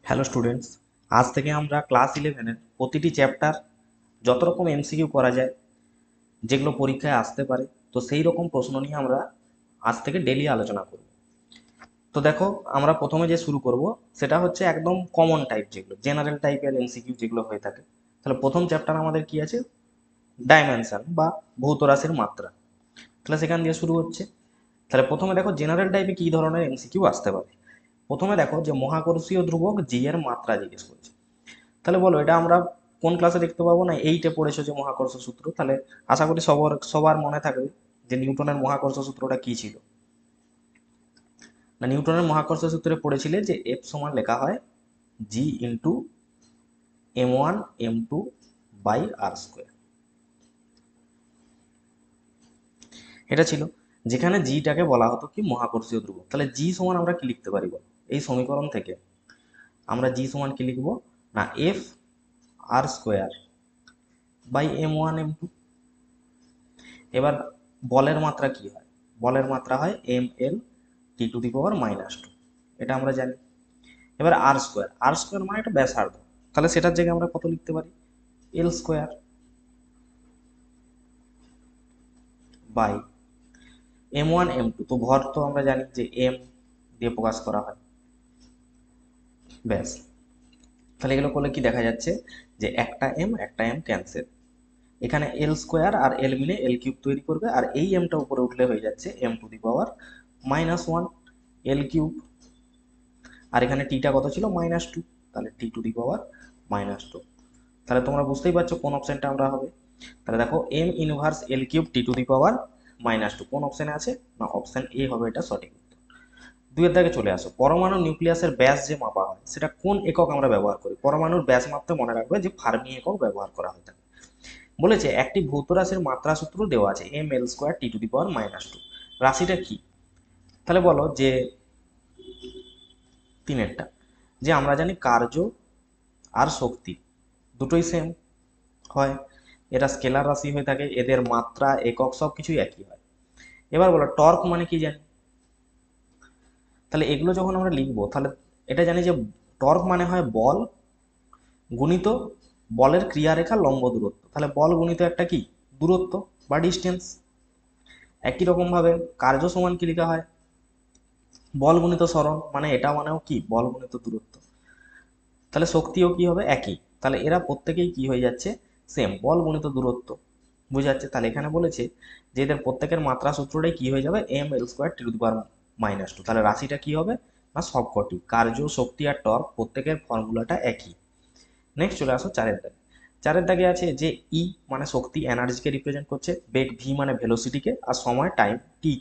Hello students, আজ থেকে আমরা ক্লাস 11-এর প্রতিটি চ্যাপ্টার যত রকম এমসিকিউ করা যায়, যেগুলো পরীক্ষায় আসতে পারে, তো সেই রকম প্রশ্ন নিয়ে আমরা আজ থেকে ডেলি আলোচনা করব। তো দেখো, আমরা প্রথমে যে শুরু করব সেটা হচ্ছে একদম কমন টাইপ, যেগুলো জেনারেল টাইপের এমসিকিউ যেগুলো হয়ে থাকে। তাহলে প্রথম চ্যাপ্টার আমাদের কি আছে? ডাইমেনশন বা ভৌত রাশির মাত্রা। তাহলে সেখান দিয়ে শুরু হচ্ছে। তাহলে প্রথমে দেখো জেনারেল টাইপে কি ধরনের এমসিকিউ আসতে পারে। প্রথমে দেখো যে মহাকর্ষীয় ধ্রুবক জি এর মাত্রা জিজ্ঞেস করছে। তাহলে বলো, এটা আমরা কোন ক্লাসে দেখতে পাবো? না, এইটে পড়েছো যে মহাকর্ষ সূত্র। তাহলে আশা করি সবার সবার মনে থাকবে যে নিউটনের মহাকর্ষ সূত্রটা কি ছিল। না, নিউটনের মহাকর্ষ সূত্রে পড়েছিলে যে এফ সমান লেখা হয় g into m1 m2 by r square. এটা ছিল, যেখানে জিটাকে বলা হতো কি মহাকর্ষীয় ধ্রুবক। তাহলে জি সমান আমরা কি লিখতে পারি বল? এই সমীকরণ থেকে আমরা জি সমান কি লিখবো? না, F R square by m1 m2। এবার বলের মাত্রা কি হয়? বলের মাত্রা হয় ml t⁻²। এটা আমরা জানি। এবার আর স্কোয়ার মানে একটা ব্যাসার্ধ। তাহলে সেটার জায়গায় আমরা কত লিখতে পারি? এল স্কোয়ার বাই m1 m2। তো ভর তো আমরা জানি যে এম দিয়ে প্রকাশ করা হয়। ব্যাস। তাহলে এগুলো করলে কি দেখা যাচ্ছে যে একটা এম ক্যান্সেল। এখানে এল স্কোয়ার আর এল মিলে এল কিউব তৈরি করবে, আর এই এমটা উপরে উঠলে হয়ে যাচ্ছে m⁻⁻1 এল কিউব। আর এখানে টিটা কত ছিল? -2। তাহলে t⁻²। তাহলে তোমরা বুঝতেই পারছো কোন অপশনটা আমরা হবে। তাহলে দেখো এম ইনভার্স এল কিউব t⁻², কোন অপশনে আছে? না, অপশন এ হবে এটা সঠিক উত্তর। দুইয়ের দাগে চলে আসো, পরমাণু নিউক্লিয়াসের ব্যাস যে মাপা হয় সেটা কোন একক আমরা ব্যবহার করি? পরমাণুর ব্যাস মাপতে মনে রাখবে যে ফার্মি একক ব্যবহার করা হয়ে থাকে। বলেছে একটি ভৌত রাশির মাত্রা সূত্র দেওয়া আছে ml²t⁻²। রাশিটা কি? তাহলে বলো যে তিনেরটা, যে আমরা জানি কার্য আর শক্তি দুটোই সেম হয়, এরা স্কেলার রাশি হয়ে থাকে, এদের মাত্রা একক সব কিছুই একই হয়। এবার বলো টর্ক মানে কি জানি? তাহলে এগুলো যখন আমরা লিখবো তাহলে এটা জানি যে টর্ক মানে হয় বল গুণিত বলের ক্রিয়ারেখা লম্ব দূরত্ব। তাহলে বল গুণিত একটা কি দূরত্ব বা ডিস্টেন্স। একই রকম ভাবে কার্য সমান কি লেখা হয়? বল গুণিত সরণ, মানে এটা মানেও কি বল গুণিত দূরত্ব। তাহলে শক্তিও কি হবে? একই। তাহলে এরা প্রত্যেকেই কি হয়ে যাচ্ছে? সেম, বল গুণিত দূরত্ব। বুঝাচ্ছে। তাহলে এখানে বলেছে যে এদের প্রত্যেকের মাত্রা সূত্রটাই কি হয়ে যাবে? ml²t⁻²। তাহলে রাশিটা কি হবে? না, সবকটি কার্য শক্তি আর টর্ক প্রত্যেকের ফর্মুলাটা একই। নেক্সট চলে আসো চারের দাগে। চারের দাগে আছে যে ই মানে শক্তি, এনার্জিকে রিপ্রেজেন্ট করছে, বেগ ভি মানে ভেলোসিটিকে, আর সময় টাইম টি।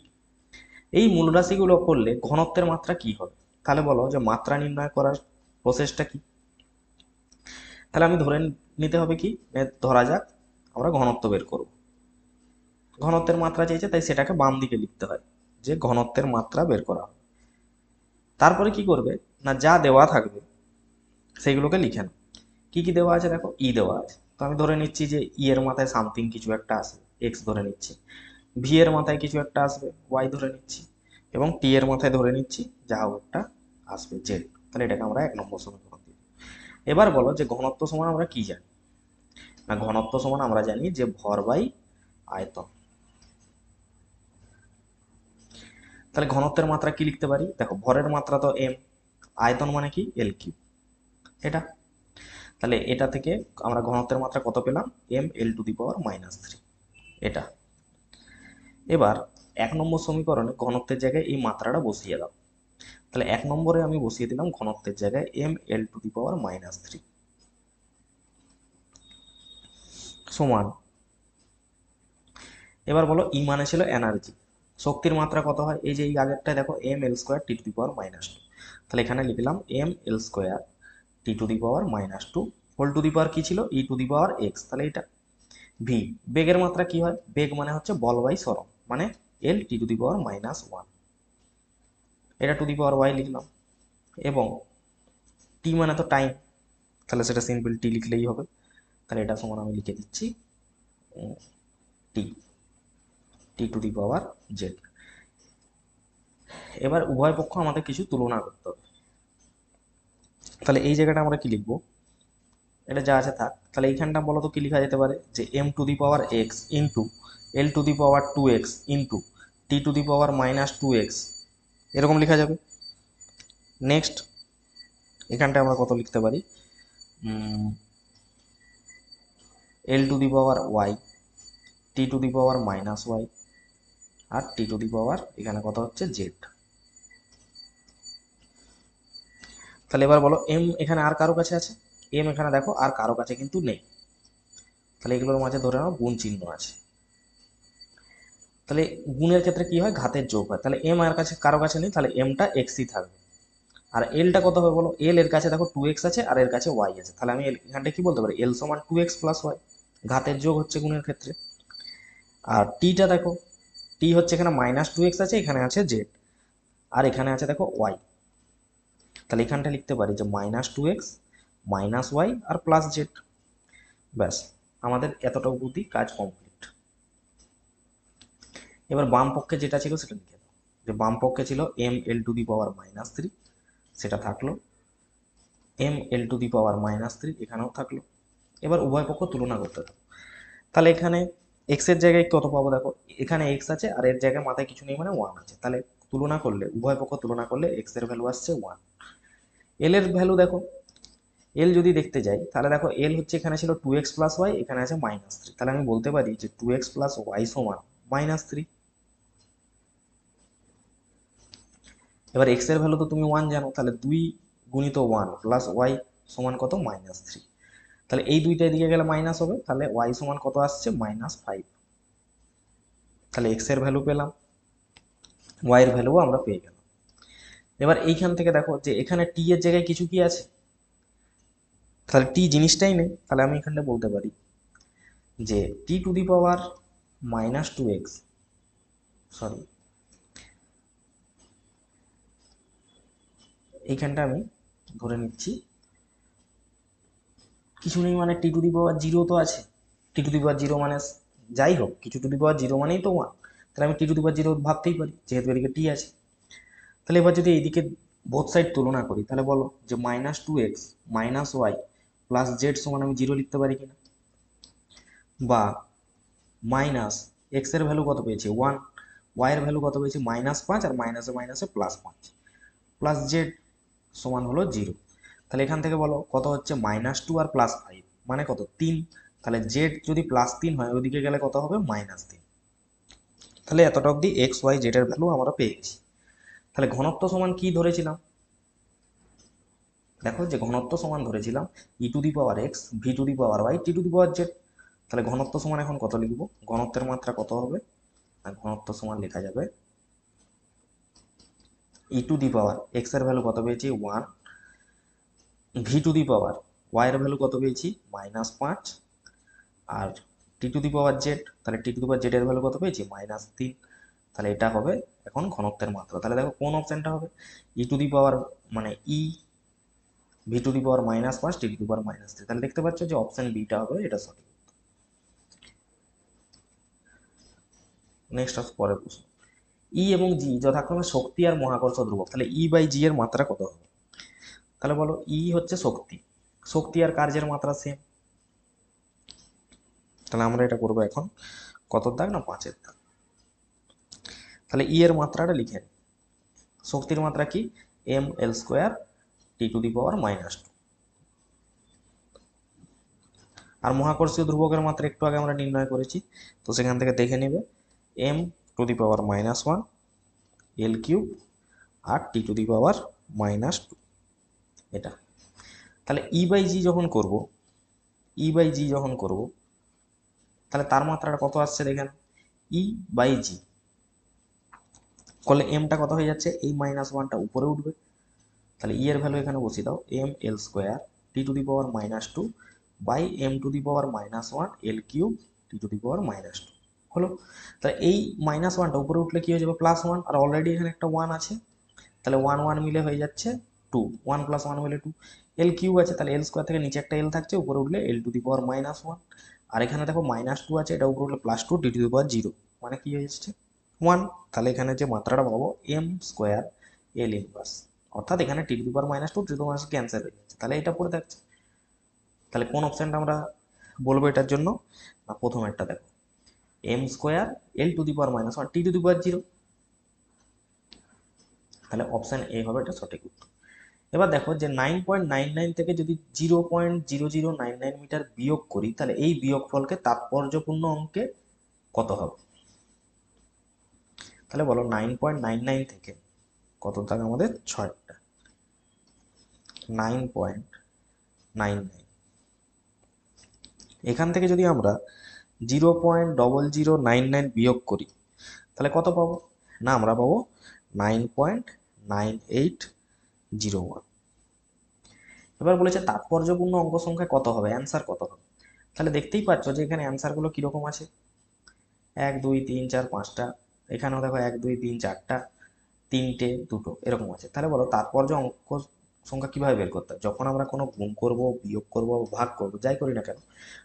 এই মূল রাশিগুলো করলে ঘনত্বের মাত্রা কি হবে? তাহলে বলো যে মাত্রা নির্ণয় করার প্রসেসটা কি? তাহলে আমি ধরে নিতে হবে কি, ধরা যাক আমরা ঘনত্ব বের করব। ঘনত্বের মাত্রা চেয়েছে, তাই সেটাকে বাম দিকে লিখতে হয় যে ঘনত্বের মাত্রা বের করা হবে। তারপরে কি করবে? না, যা দেওয়া থাকবে সেগুলোকে লিখে নাও। কি কি দেওয়া আছে দেখো, ই দেওয়া আছে, তো আমি ধরে নিচ্ছি যে ই এর মাথায় সামথিং কিছু একটা আসবে, এক্স ধরে নিচ্ছি। ভি এর মাথায় কিছু একটা আসবে, ওয়াই ধরে নিচ্ছি। এবং টি এর মাথায় ধরে নিচ্ছি যা হোক একটা আসবে, জেড। তাহলে এটাকে আমরা 1 নম্বর সমীকরণ দিই। এবার বলো যে ঘনত্ব সমান আমরা কি জানি? না, ঘনত্ব সমান আমরা জানি যে ভর বাই আয়তন। তাহলে ঘনত্বের মাত্রা কি লিখতে পারি? দেখো ভরের মাত্রা তো এম, আয়তন মানে কি এল কিউব। এটা, তাহলে এটা থেকে আমরা ঘনত্বের মাত্রা কত পেলাম? ml⁻³ এটা। এবার 1 নম্বর সমীকরণে ঘনত্বের জায়গায় এই মাত্রাটা বসিয়ে দাও। তাহলে 1 নম্বরে আমি বসিয়ে দিলাম ঘনত্বের জায়গায় ml⁻³ সমান। এবার বলো ই মানে ছিল এনার্জি, শক্তির মাত্রা কত হয়? এই যে এই আগেরটায় দেখো ml²t⁻²। তাহলে এখানে লিখলাম ml²t⁻², হোল টু দি পাওয়ার কি ছিল? e⁻x। তাহলে এটা ভি। বেগের মাত্রা কি হয়? বেগ মানে হচ্ছে বল বাই সরণ, মানে lt⁻⁻1। এটা টু দি পাওয়ার ওয়াই লিখলাম। এবং টি মানে তো টাইম, তাহলে সেটা সিম্পল টি লিখলেই হবে। তাহলে এটা সমান আমি লিখে দিচ্ছি টি, t⁻z। এবার উভয় পক্ষ আমাদের কিছু তুলনা করতে হবে। তাহলে এই জায়গাটা আমরা কি লিখবো, এটা যা আছে থাক। তাহলে এইখানটা বলো তো কি লেখা যেতে পারে, যে M to the power X into L to the power 2x into T to the power -2x, এরকম লেখা যাবে। নেক্সট এখানটা আমরা কত লিখতে পারি, L to the power y, t to the power -y, আর টি টু দি পাওয়ার এখানে কত হচ্ছে জেড। তাহলে এবার বলো এম এখানে আর কারো কাছে আছে, এম এখানে দেখো আর কারো কাছে কিন্তু নেই, তাহলে এগুলোর মাঝে ধরে নাও গুণ চিহ্ন আছে। তাহলে গুণের ক্ষেত্রে কি হয়, ঘাতের যোগ হয়। তাহলে এম আর কাছে কারো কাছে নেই, তাহলে এমটা এক্সই থাকবে। আর এলটা কত হবে বলো, এল এর কাছে দেখো 2x আছে আর এর কাছে ওয়াই আছে, তাহলে আমি এখানটা কি বলতে পারি, এল সমান 2x + y, ঘাতের যোগ হচ্ছে গুণের ক্ষেত্রে। আর টিটা দেখো, টি হচ্ছে এখানে -2x আছে, এখানে আছে জেড, আর এখানে আছে দেখো ওয়াই, তাহলে এখানটা লিখতে পারি যে -2x -y আর +z। ব্যাস, আমাদের এতটা অবধি কাজ কমপ্লিট। এবার বাম পক্ষে যেটা ছিল সেটা লিখে দাও, যে বাম পক্ষে ছিল এম এল টু দি পাওয়ার -3, সেটা থাকলো, এম এল টু দি পাওয়ার -3 এখানেও থাকলো। এবার উভয় পক্ষ তুলনা করতে থাকো। তাহলে এখানে এক্স এর জায়গায় কত পাবো দেখো, এখানে এক্স আছে আর এর জায়গায় মাথায় কিছু নেই মানে 1 আছে, তাহলে তুলনা করলে উভয় পক্ষ তুলনা করলে এক্স এর ভ্যালু আসছে 1। এল এর ভ্যালু দেখো, এল যদি দেখতে যাই তাহলে দেখো এল হচ্ছে এখানে ছিল 2x + y, এখানে আছে -3, তাহলে আমি বলতে পারি যে 2x + y সমান -3। এবার এক্স এর ভ্যালু তো তুমি 1 জানো, তাহলে 2 গুণিত 1 + y সমান কত, -3। তাহলে এই দুইটা দিকে গেলে মাইনাস হবে, তাহলে y সমান কত আসছে, -5। তাহলে এক্স এর ভ্যালু পেলাম, y এর ভ্যালুও আমরা পেয়ে গেলাম। এবার এইখান থেকে দেখো যে এখানে টি এর জায়গায় কিছু কি আছে, তাহলে টি জিনিসটাই নেই, তাহলে আমি এখানটা বলতে পারি যে টি to the power -2x, sorry এইখানটা আমি ধরে নিচ্ছি কিছু নেই, মানে টি টু দি পাওয়ার 0 তো আছে, টি টু দি পাওয়ার 0 মানে যাই হোক, কিছু টু দি পাওয়ার 0 মানেই তো 1, তাহলে আমি টি টু দি পাওয়ার 0 ভাবতেই পারি, যেহেতু এদিকে টি আছে। তাহলে এবার যদি এইদিকে বোথ সাইড তুলনা করি, তাহলে বলো যে -2x -y + z সমান আমি 0 লিখতে পারি কিনা, বা এক্স এর ভ্যালু কত পেয়েছি 1, ওয়াই এর ভ্যালু কত পেয়েছি -5, আর মাইনাসে মাইনাসে +5, + z সমান হলো 0। তাহলে এখান থেকে বলো কত হচ্ছে, -2 আর +5 মানে কত, 3। তাহলে z যদি +3 হয় ওইদিকে গেলে কত হবে, -3। তাহলে এতটা অবধি এক্স ওয়াই জেড এর ভ্যালু আমরা পেয়ে গেছি। তাহলে ঘনত্ব সমান কি ধরেছিলাম, দেখো যে ঘনত্ব সমান ধরেছিলাম e⁻x v⁻y t⁻z। তাহলে ঘনত্ব সমান এখন কত লিখবো, ঘনত্বের মাত্রা কত হবে, আর ঘনত্ব সমান লেখা যাবে e⁻x এর ভ্যালু কত পেয়েছি 1, v⁻y এর ভ্যালু কত পেয়েছি -5, আর t⁻z, তাহলে t⁻z এর ভ্যালু কত পেয়েছি -3। তাহলে এটা হবে এখন ঘনত্বের মাত্রা। তাহলে দেখো কোন অপশনটা হবে, মানে v⁻5 t⁻3। তাহলে দেখতে পাচ্ছ যে অপশন বিটা হবে এটা সঠিক। নেক্সট আসো পরের প্রশ্ন, ই এবং জি যথাক্রমে শক্তি আর মহাকর্ষ ধ্রুবক, তাহলে ই/জি এর মাত্রা কত হবে। তাহলে বলো ই হচ্ছে শক্তি, শক্তি আর কার্যের মাত্রা সেম, তাহলে আমরা এটা করবো এখন কত দাগ না 5-এর দাগ। তাহলে ই এর মাত্রাটা লিখে নিই, শক্তির মাত্রা কি ml² t⁻², আর মহাকর্ষীয় ধ্রুবকের মাত্রা একটু আগে আমরা নির্ণয় করেছি, তো সেখান থেকে দেখে নেবে m⁻1 L³ আর t⁻², এটা। তাহলে ই/জি যখন করব, ই/জি যখন করব তাহলে তার মাত্রাটা কত আসছে দেখেন, ই/জি করলে এমটা কত হয়ে যাচ্ছে, এই -1টা উপরে উঠবে, তাহলে ই এর ভ্যালু এখানে বসিয়ে দাও ml² t⁻² by m⁻1 L³ t⁻², হলো। তাহলে এই -1টা উপরে উঠলে কি হয়ে যাবে, +1, আর অলরেডি এখানে একটা 1 আছে, তাহলে 1 1 মিলে হয়ে যাচ্ছে 2, 1 + 1 হলে 2। L³ আছে, তাহলে L² থেকে নিচে একটা L থাকছে, উপরে উঠলে L⁻1, আর এখানে দেখো -2 আছে, এটা উপরে উঠলে +2 t⁻0, মানে কি হয়ে যাচ্ছে 1। তাহলে এখানে যে মাত্রাটা পাবো m² L ইনভার্স, অর্থাৎ এখানে t to the power -2 t to the power cancel হয়ে যাচ্ছে, তাহলে এটা পড়ে থাকছে। তাহলে কোন অপশনটা আমরা বলবো এটার জন্য? না, প্রথম একটা দেখো, m square l to the power -1 t to the power 0, তাহলে অপশন এ হবে এটা সঠিক উত্তর। এবার দেখো যে 9.99 থেকে যদি 0.0099 মিটার বিয়োগ করি, তাহলে এই বিয়োগফলকে তাৎপর্যপূর্ণ অঙ্কে কত হবে? তাহলে বলো 9.99 থেকে কত থাকে আমাদের? 6টা 9.99, এখান থেকে যদি আমরা 0.0099 বিয়োগ করি তাহলে কত পাবো? না, আমরা পাবো 9.9801। এবার বলেছে তাৎপর্যপূর্ণ অঙ্ক সংখ্যা কত হবে, অ্যান্সার কত হবে? তাহলে দেখতেই পাচ্ছ যে এখানে অ্যান্সারগুলো কিরকম আছে, 1 2 3 4 5টা, এখানেও দেখো 1 2 3 4টা, 3টে 2টো এরকম আছে। তাহলে বলো তাৎপর্য অঙ্ক সংখ্যা কিভাবে বের করতে হয়? যখন আমরা কোনো গুণ করব, বিয়োগ করব, ভাগ করব, যাই করি না কেন,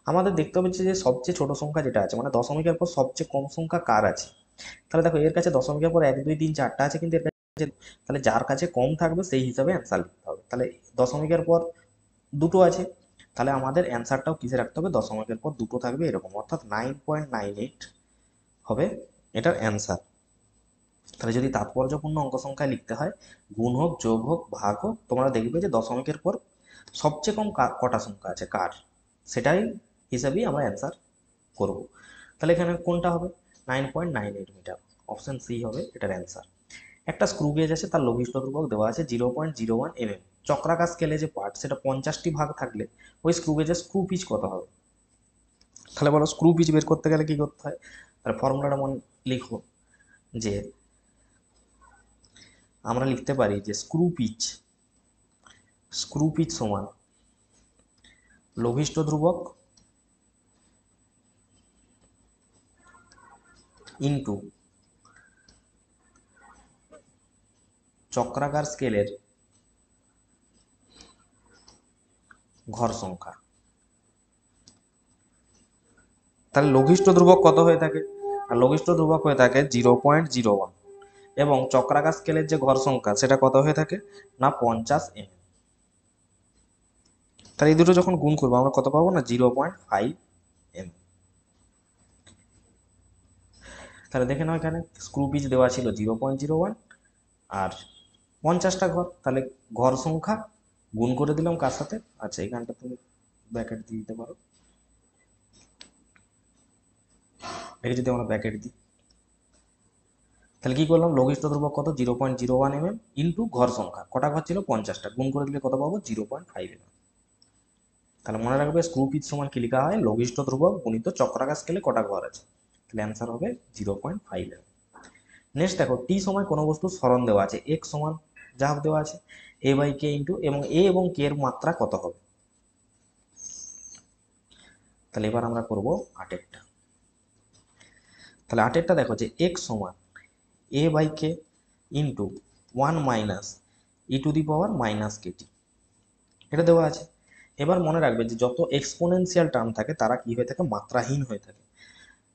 আমাদের দেখতে হবে যে সবচেয়ে ছোট সংখ্যা যেটা আছে, মানে দশমিকের পর সবচেয়ে কম সংখ্যা কার আছে। তাহলে দেখো এর কাছে দশমিকের পর 1 2 3 4টা আছে, কিন্তু এর কাছে, তাহলে যার কাছে কম থাকবে সেই হিসাবে অ্যান্সার লিখতে হবে। তাহলে দশমিকের পর 2টো আছে, তাহলে আমাদের অ্যান্সারটাও কিসে রাখতে হবে? দশমিকের পর 2টো থাকবে এরকম, অর্থাৎ 9.98 হবে এটার অ্যান্সার। তাহলে যদি তাৎপর্যপূর্ণ অঙ্ক সংখ্যায় লিখতে হয়, গুণ হোক, যোগ হোক, ভাগ হোক, তোমরা দেখবে যে দশমিকের পর সবচেয়ে কম কটা সংখ্যা আছে কার, সেটাই হিসাবেই আমরা অ্যান্সার করব। তাহলে এখানে কোনটা হবে? 9.98 মিটার, অপশন সি হবে এটার অ্যান্সার। একটা স্ক্রু গেজ আছে, তার লঘিষ্ঠ ধ্রুবক দেওয়া আছে 0.01 mm, চক্রাকার স্কেলে যে পার্ট সেটা 50টি ভাগ থাকলে ওই স্ক্রু গেজের স্ক্রু পিচ কত হবে? তাহলে বলো স্ক্রু পিচ বের করতে গেলে কি করতে হয়? তাহলে ফর্মুলাটা মনে লিখো, যে আমরা লিখতে পারি যে স্ক্রু পিচ সমান লঘিষ্ঠ ধ্রুবক ইন্টু চক্রাকার স্কেলের ঘর সংখ্যা। তাহলে লঘিষ্ঠ ধ্রুবক কত হয়ে থাকে? আর লঘিষ্ঠ ধ্রুবক হয়ে থাকে 0.01, এবং চক্রাকার স্কেলের যে ঘর সংখ্যা সেটা কত হয়ে থাকে? না 50 mm। তাহলে এই দুটো যখন গুণ করবো আমরা কত পাবো? না 0.5 mm। তাহলে দেখে নাও এখানে স্ক্রু পিচ দেওয়া ছিল 0.01 আর 50টা ঘর, তাহলে ঘর সংখ্যা গুণ করে দিলাম কার সাথে? আচ্ছা, এখানটা তুমি ব্র্যাকেট দিয়ে দিতে পারো, এটা যদি আমরা ব্র্যাকেট দিই তাহলে কি করলাম? লঘিষ্ঠ ধ্রুবক কত? 0.01 mm ইন্টু ঘর সংখ্যা, কটা ঘর ছিল? 50টা, গুণ করে দিলে কত পাবো? 0.5 mm। তাহলে মনে রাখবে স্ক্রু পিচ সমান কি লেখা হয়? লঘিষ্ঠ ধ্রুবক গুণিত চক্রাকার স্কেলে কটা ঘর আছে। তাহলে অ্যান্সার হবে 0.5 mm। নেক্সট দেখো, টি সময় কোনো বস্তুর সরণ দেওয়া আছে, এক্স সমান যা হোক দেওয়া আছে এ বাই কে ইন্টু, এবং এ এবং কে এর মাত্রা কত হবে? তাহলে এবার আমরা করব আটেরটা। তাহলে আটেরটা দেখো যে এক্স সমান a by k into 1 minus e to the power minus k t, এটা দেওয়া আছে। এবার মনে রাখবে যে যত এক্সপোনেনশিয়াল টার্ম থাকে তারা কি হয়ে থাকে? মাত্রাহীন হয়ে থাকে।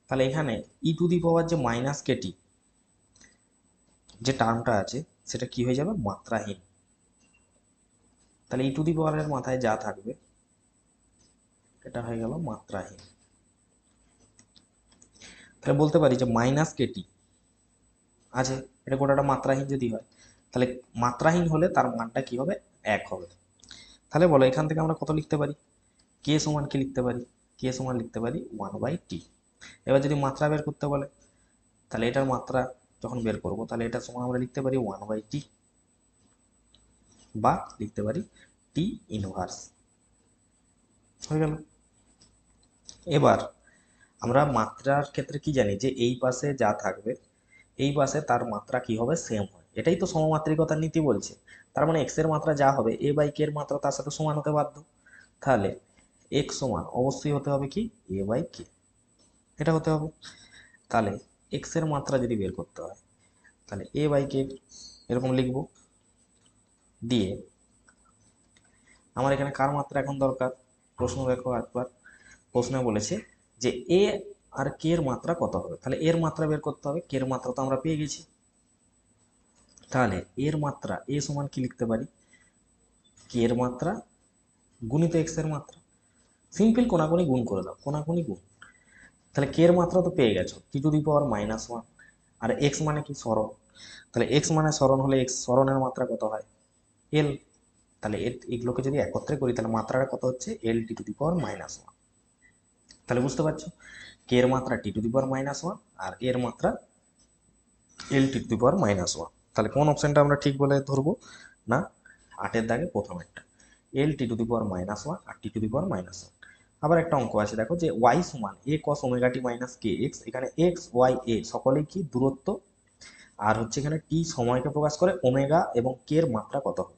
তাহলে এখানে ই টু দি পাওয়ার যে মাইনাস কেটি যে টার্মটা আছে সেটা কি হয়ে যাবে? মাত্রাহীন। তাহলে ই টু দি পাওয়ারের মাথায় যা থাকবে এটা হয়ে গেল মাত্রাহীন। তাহলে বলতে পারি যে মাইনাস কেটি আছে, এটা গোটাটা মাত্রাহীন যদি হয়, তাহলে মাত্রাহীন হলে তার মানটা কি হবে? 1 হবে। তাহলে বলো এখান থেকে আমরা কত লিখতে পারি? কে সমান কি লিখতে পারি? কে সমান লিখতে পারি 1/t। এবার যদি মাত্রা বের করতে বলে, তাহলে এটার মাত্রা যখন বের করব তাহলে এটার সমান আমরা লিখতে পারি 1/t, বা লিখতে পারি টি ইনভার্স, হয়ে গেল। এবার আমরা মাত্রার ক্ষেত্রে কি জানি? যে এই পাশে যা থাকবে এই পাশে তার মাত্রা কি হবে? সেম হয়। এটাই তো সমমাত্রিকতার নীতি বলছে। তার মানে এক্স এর মাত্রা যা হবে এ বাই কে এর মাত্রা তার সাথে সমান হতে বাধ্য। তাহলে এক্স সমান অবশ্যই হতে হবে কি? এ বাই কে, এটা হতে হবে। তাহলে এক্স এর মাত্রা যদি বের করতে হয় তাহলে এ বাই কে এরকম লিখব, দিয়ে আমার এখানে কার মাত্রা এখন দরকার? প্রশ্ন দেখো একবার, প্রশ্নে বলেছে যে এ আর কে এর মাত্রা কত হবে। তাহলে এর মাত্রা বের করতে হবে, কে এর মাত্রা তো আমরা পেয়ে গেছি। তাহলে এর মাত্রা এ সমান কি লিখতে পারি, কে এর মাত্রা গুণিত এক্স এর মাত্রা। সিম্পল কোনাকুনি গুণ করে দাও, কোনাকুনি গুণ। তাহলে কে এর মাত্রা তো পেয়ে গেছো, টি to the power -1। R x মানে কি, সরণ। তাহলে এক্স মানে সরণ হলে এক্স সরণের মাত্রা কত হয়, এল। তাহলে এগুলোকে যদি একত্রে করি তাহলে মাত্রাটা কত হচ্ছে, এল টি টু দি পাওয়ার -1। তাহলে বুঝতে পারছো, কে এর মাত্রা টি টু দি পাওয়ার -1 আর এর মাত্রা এল টি টু দি পাওয়ার -1। তাহলে কোন অপশনটা আমরা ঠিক বলে ধরবো, না 8-এর দাগে প্রথম একটা, এল টি টু দি পাওয়ার -1 আর টি টু দি পাওয়ার -1। আবার একটা অঙ্ক আছে দেখো, যে ওয়াই সমান এ কস ওমেগা টি মাইনাস কে এক্স। এখানে এক্স ওয়াই এ সকলেই কি দূরত্ব, আর হচ্ছে এখানে টি সময়কে প্রকাশ করে, ওমেগা এবং কে এর মাত্রা কত হবে।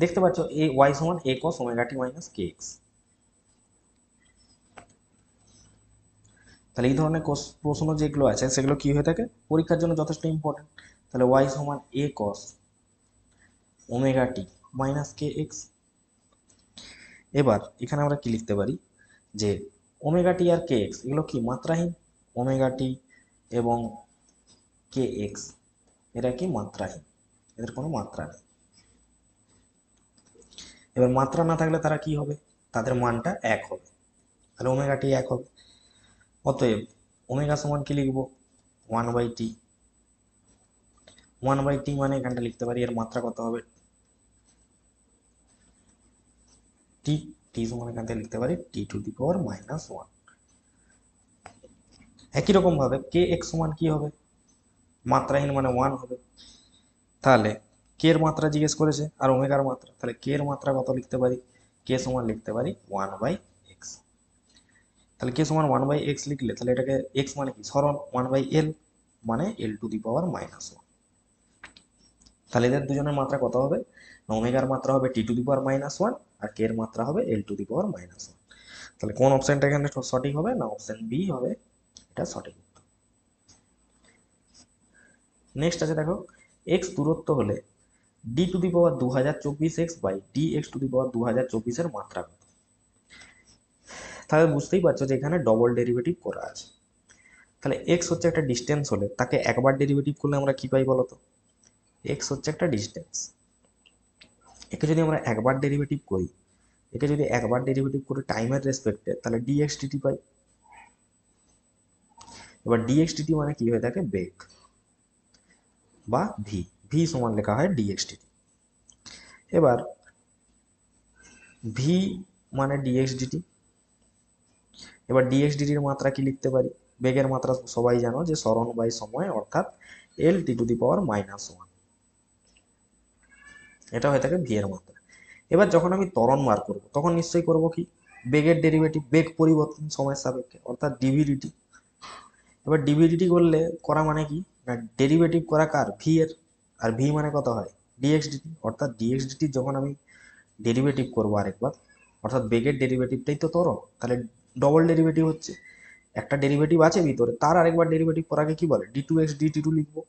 দেখতে পাচ্ছ এ ওয়াই সমান এ কস ওমেগা টি মাইনাস কে এক্স। তাহলে এই ধরনের প্রশ্ন যেগুলো আছে সেগুলো কি হয়ে থাকে, পরীক্ষার জন্য যথেষ্ট ইম্পর্টেন্ট। তাহলে ওয়াই সমান এ কস ওমেগা টি মাইনাস কে এক্স। এবার এখানে আমরা কি লিখতে পারি, যে ওমেগা টি আর কে এক্স এগুলো কি মাত্রাহীন, ওমেগা টি এবং কে এক্স এরা কি মাত্রাহীন, এদের কোনো মাত্রা নেই। এবার মাত্রা না থাকলে তারা কি হবে, তাদের মানটা 1 হবে, তাহলে ওমেগা টি 1 হবে। অতএব ওমেগা সমান কি লিখবো, 1/t। 1/t মানে এখানটা লিখতে পারি এর মাত্রা কত হবে, টি। টি সমান এখান থেকে লিখতে পারি টি টু দি পাওয়ার -1। একই রকম ভাবে কে এক্স সমান কি হবে, মাত্রাহীন মানে 1 হবে। তাহলে কে এর মাত্রা জিজ্ঞেস করেছে আর ওমেগার মাত্রা, তাহলে কে এর মাত্রা কত লিখতে পারি, কে সমান লিখতে পারি 1/x। তাহলে কে সমান 1/x লিখলে তাহলে এটাকে x মানে কি সরণ, 1/l মানে l টু দি পাওয়ার -1। তাহলে এদের দুজনের মাত্রা কত হবে, ওমেগার মাত্রা হবে টি টু দি পাওয়ার -1 আর কে এর মাত্রা হবে l টু দি পাওয়ার -1। তাহলে কোন অপশনটা এখানে সঠিক হবে, না অপশন বি হবে এটা সঠিক। নেক্সট আছে দেখো, এক্স দূরত্ব হলে d to the power 2024 by d x to the power 2024 এর মাত্রা কত। তাহলে বুঝতেই পারছো যে এখানে ডবল ডেরিভেটিভ করা আছে। তাহলে এক্স হচ্ছে একটা ডিস্টেন্স হলে তাকে একবার ডেরিভেটিভ করলে আমরা কি পাই বলতো, এক্স হচ্ছে একটা ডিস্টেন্স, একে যদি আমরা একবার ডেরিভেটিভ করি, একে যদি একবার ডেরিভেটিভ করে টাইমের রেসপেক্টে, তাহলে ডিএক্স ডিটি পাই। এবার ডিএক্স ডিটি মানে কি হয়ে থাকে, বেগ বা ভি, ভি সমান লেখা হয় ডিএক্স ডিটি। এবার ভি মানে ডিএক্স ডিটি। এবার ডিএক্স ডিটির মাত্রা কি লিখতে পারি, বেগের মাত্রা সবাই জানো যে সরণ বাই সময়, অর্থাৎ এল টি টু দি পাওয়ার -1। এটা হয়ে থাকে ভি এর মাত্রা। এবার যখন আমি ত্বরণ বার করব তখন নিশ্চয়ই করব কি, বেগের ডেরিভেটিভ, বেগ পরিবর্তন সময়ের সাপেক্ষে, অর্থাৎ ডিভিডিটি। এবার ডিভিডিটি করলে করা মানে কি, না ডেরিভেটিভ করা কার, ভি এর। আর ভি মানে কত হয়, ডিএক্স ডিটি। অর্থাৎ ডিএক্স ডিটি যখন আমি ডেরিভেটিভ করবো আরেকবার, অর্থাৎ বেগের ডেরিভেটিভটাই তো ত্বরণ, তাহলে ডবল ডেরিভেটিভ হচ্ছে, একটা ডেরিভেটিভ আছে ভিতরে, তার আরেকবার ডেরিভেটিভ করাকে কি বলে, D two X DT two লিখবো।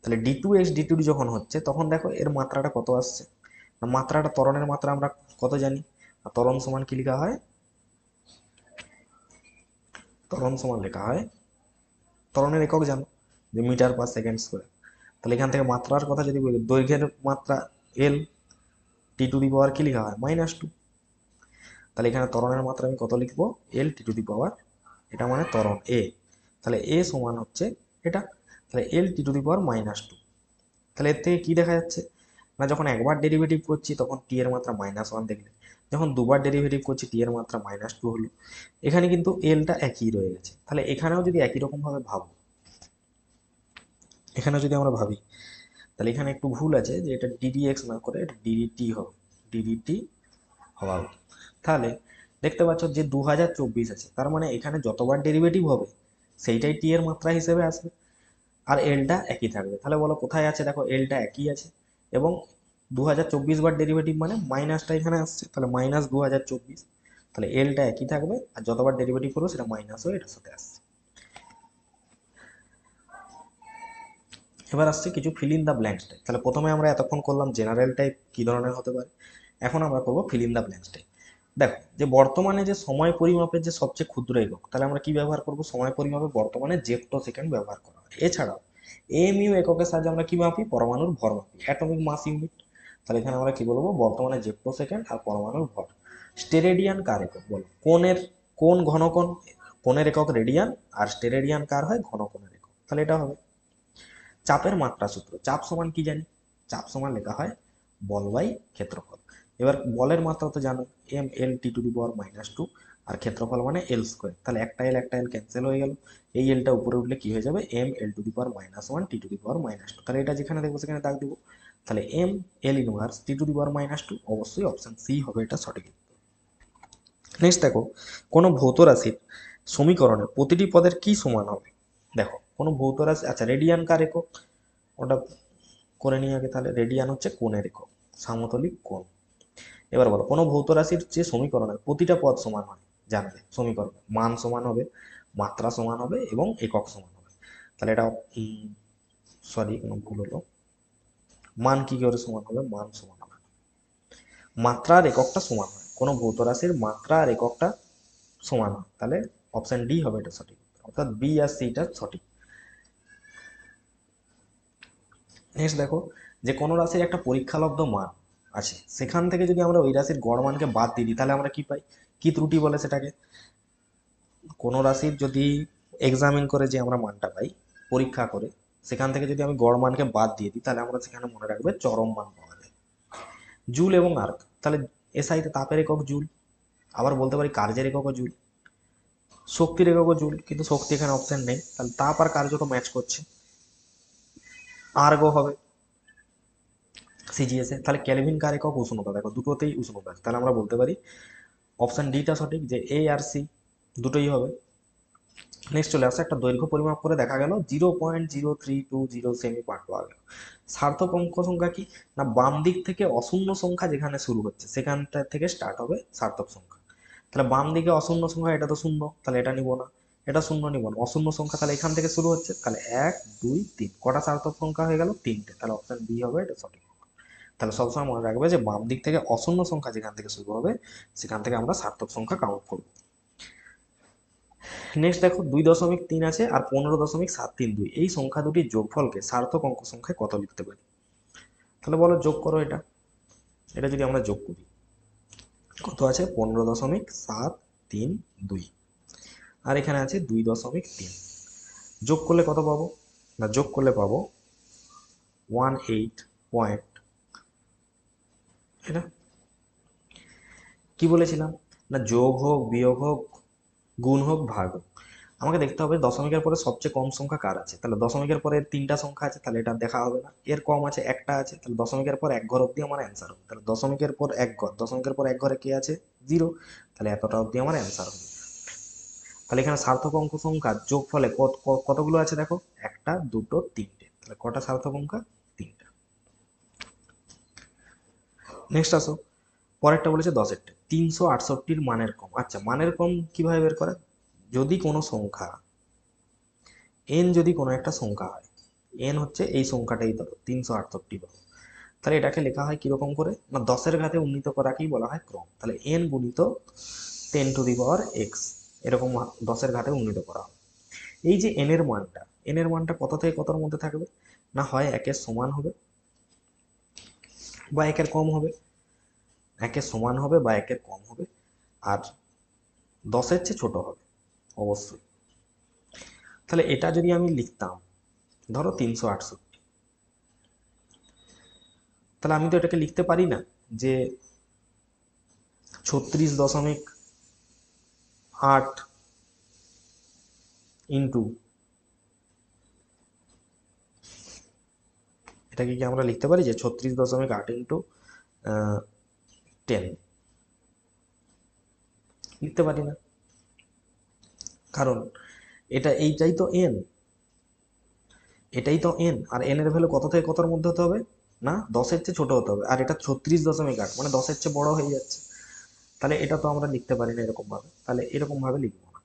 তাহলে D two X D two যখন হচ্ছে তখন দেখো এর মাত্রাটা কত আসছে, মাত্রাটা ত্বরণের মাত্রা আমরা কত জানি, ত্বরণ সমান কি লেখা হয়, ত্বরণ সমান লেখা হয়, ত্বরণের একক জানো যে মিটার পার সেকেন্ড স্কোয়ার। তাহলে এখান থেকে মাত্রার কথা যদি বলি, দৈর্ঘ্যের মাত্রা এল, টি টু দি পাওয়ার কি লেখা হয় -2। তাহলে এখানে ত্বরণের মাত্রা আমি কত লিখবো, এল টি টু দি পাওয়ার, এটা মানে ত্বরণ এ। তাহলে এ সমান হচ্ছে এটা, তাহলে এল টি টু দি পাওয়ার -2। তাহলে এর থেকে কি দেখা যাচ্ছে, না যখন একবার ডেরিভেটিভ করছি তখন টি এর মাত্রা -1 দেখলে, যখন দুবার ডেরিভেটিভ করছি টি এর মাত্রা -2 হলো। এখানে কিন্তু এলটা একই রয়ে গেছে। তাহলে এখানেও যদি একই রকম ভাবে ভাবো, এখানে যদি আমরা ভাবি, তাহলে এখানে একটু ভুল আছে, যে এটা ডিডিএক্স না করে এটা ডিডিটি হবে, ডিডিটি হওয়া উচিত। তাহলে দেখতে পাচ্ছ যে 2024 আছে, তার মানে এখানে যতবার ডেরিভেটিভ হবে সেইটাই টি এর মাত্রা হিসেবে আসবে, আর এলটা একই থাকবে। তাহলে বলো কোথায় আছে, দেখো এলটা একই আছে, এবং 2024 বার ডেরিভেটিভ মানে মাইনাসটা এখানে আসছে, তাহলে -2024। তাহলে এলটা একই থাকবে, আর যতবার ডেরিভেটিভ করবো সেটা মাইনাস হয়ে এটার সাথে আসছে। এবার আসছে কিছু fill in the blanks type. তাহলে প্রথমে আমরা এতক্ষণ করলাম জেনারেল টাইপ কি ধরনের হতে পারে, এখন আমরা করবো fill in the blanks type. দেখো যে বর্তমানে যে সময় পরিমাপের যে সবচেয়ে ক্ষুদ্র একক, তাহলে আমরা কি ব্যবহার করব, সময় পরিমাপে বর্তমানে জেপ্টো সেকেন্ড ব্যবহার করা হয়। এছাড়াও এমইউ এককের সাহায্যে আমরা কি মাপি? পরমাণুর ভর মাপি, অ্যাটমিক মাস ইউনিট। তাহলে এখানে আমরা কি বলবো? বর্তমানে জেপ্টোসেকেন্ড আর পরমাণুর ভর। স্টেরেডিয়ান কার একক বলো? কোন ঘনকোণ কোণের একক রেডিয়ান, আর স্টেরেডিয়ান কার হয়? ঘনকোণের একক। তাহলে এটা হবে। চাপের মাত্রা সূত্র, চাপ সমান কি জানি? চাপ সমান লেখা হয় বল বাই ক্ষেত্রফল। এবার বলের মাত্রা তো জানো, M L T to the power -2, আর ক্ষেত্রফল মানে এল স্কোয়ার। তাহলে একটা এল ক্যান্সেল হয়ে গেল, এই এলটা উপরে উঠলে কি হয়ে যাবে? M l to the power -1 t to the power -2। তাহলে এটা যেখানে দেখবো সেখানে দাগ দিব। তাহলে m l inverse t to the power -2, অবশ্যই অপশন সি হবে এটা সঠিক। নেক্সট দেখো, কোনো ভৌত রাশির সমীকরণে প্রতিটি পদের কি সমান হবে? দেখো কোনো ভৌত রাশি, আচ্ছা রেডিয়ান কার একক ওটা করে নিয়ে আগে। তাহলে রেডিয়ান হচ্ছে কোণের একক, সামতলিক কোণ। এবার বলো, কোনো ভৌত রাশির যে সমীকরণের প্রতিটা পদ সমান হয়, জানবে সমীকরণ মান সমান হবে, মাত্রা সমান হবে এবং একক সমান হবে। তাহলে এটা সরি, কোনো ভুল হলো। মান কি করে সমান হবে? মান সমান হবে, মাত্রা আর এককটা সমান হয়। কোনো ভৌত রাশির মাত্রা আর এককটা সমান হয়, তাহলে অপশন ডি হবে এটা সঠিক, অর্থাৎ বি আর সিটা সঠিক। নেক্সট দেখো, যে কোনো রাশির একটা পরীক্ষালব্ধ মান আছে, সেখান থেকে যদি আমরা ওই রাশির গড় মানকে বাদ দিয়ে দিই, তাহলে আমরা কি পাই? কি ত্রুটি বলে সেটাকে? কোনো রাশির যদি এক্সামিন করে যে আমরা মানটা পাই পরীক্ষা করে, সেখান থেকে যদি আমি গড় মানকে বাদ দিয়ে দিই, তাহলে আমরা সেখানে মনে রাখবে চরম মান পাওয়া যায়। জুল এবং আর্ক, তাহলে এসআইতে তাপের একক জুল, আবার বলতে পারি কার্যের এককও জুল, শক্তির এককও জুল, কিন্তু শক্তি এখানে অপশন নেই, তাহলে তাপ আর কার্য তো ম্যাচ করছে, আর্গও হবে সিজিএসে। তাহলে ক্যালভিন কার একক? উষ্ণতা। দেখো দুটোতেই উষ্ণতা, তাহলে আমরা বলতে পারি অপশন ডিটা সঠিক, যে এ আর সি দুটোই হবে। নেক্সট চলে আসে, একটা দৈর্ঘ্য পরিমাপ করে দেখা গেল 0.0320 সেমি পার্ট পাওয়া গেল। সার্থক অঙ্ক সংখ্যা কি? না বাম দিক থেকে অশূন্য সংখ্যা যেখানে শুরু হচ্ছে সেখানটা থেকে স্টার্ট হবে সার্থক সংখ্যা। তাহলে বাম দিকে অশূন্য সংখ্যা, এটা তো শূন্য, তাহলে এটা নিব না, এটা শূন্য নিব না, অশূন্য সংখ্যা, তাহলে এখান থেকে শুরু হচ্ছে, তাহলে 1 2 3 কটা সার্থক সংখ্যা হয়ে গেল? 3টে, তাহলে অপশন বি হবে এটা সঠিক। তাহলে সবসময় মনে রাখবে যে বাম দিক থেকে অশূন্য সংখ্যা যেখান থেকে শুরু হবে সেখান থেকে আমরা সার্থক সংখ্যা কাউন্ট করব। নেক্সট দেখো, 2.3 আছে আর 15.732, এই সংখ্যা দুটির যোগফলকে সার্থক অঙ্ক সংখ্যায় কত লিখতে পারি? তাহলে বলো যোগ করো এটা। এটা যদি আমরা যোগ করি, কত আছে? 15.732, আর এখানে আছে 2.3। যোগ করলে কত পাবো? না যোগ করলে পাবো 18 পয়েন্ট। এটা কি বলেছিলাম? না যোগ হোক, বিয়োগ হোক, গুণ হোক, ভাগ হোক, আমাকে দেখতে হবে দশমিকের পরে সবচেয়ে কম সংখ্যা কার আছে। তাহলে দশমিকের পরে 3টা সংখ্যা আছে, তাহলে এটা দেখা হবে না। এর কম আছে, একটা আছে, তাহলে দশমিকের পর এক ঘর অব্দি আমার অ্যান্সার হবে। তাহলে দশমিকের পর এক ঘর, দশমিকের পর এক ঘরে কে আছে? 0, তাহলে এতটা অব্দি আমার অ্যান্সার হবে। তাহলে এখানে সার্থক অঙ্ক সংখ্যা যোগ ফলে কতগুলো আছে দেখো, 1 2 3টে, তাহলে কটা সার্থক সংখ্যা? 3টা। নেক্সট আসো, পরেরটা বলেছে 10-এরটা, 368-র মানের কম। আচ্ছা মানের কম কিভাবে বের করে? যদি কোনো সংখ্যা এন, যদি কোনো একটা সংখ্যা হয়, এন হচ্ছে এই সংখ্যাটাই ধরো 368 পাবো, তাহলে এটাকে লেখা হয় কিরকম করে? না 10-এর ঘাতে উন্নীত করাকেই বলা হয় ক্রম। তাহলে এন গুণিত 10⁻x, এরকম 10-এর ঘাতে উন্নীত করা হয়। এই যে এন এর মানটা কত থেকে কতর মধ্যে থাকবে? না হয় 1-এর সমান হবে বা 1-এর কম হবে, 1-এর সমান হবে বা 1-এর কম হবে, আর 10-এর চেয়ে ছোট হবে অবশ্যই। তাহলে এটা যদি আমি লিখতাম ধরো 368, তাহলে আমি তো এটাকে লিখতে পারি না যে 36.8 ইন্টু, এটাকে কি আমরা লিখতে পারি যে 36.8 ইন্টু 10? লিখতে পারি না, কারণ এইটাই তো এন, এটাই তো এন, আর এন এর ভ্যালু কত থেকে কতর মধ্যে হতে হবে? না 10-এর চেয়ে ছোট হতে হবে, আর এটা 36.8 মানে 10-এর চেয়ে বড় হয়ে যাচ্ছে। তাহলে এটা তো আমরা লিখতে পারি না এরকম ভাবে, তাহলে এরকম ভাবে লিখবো না।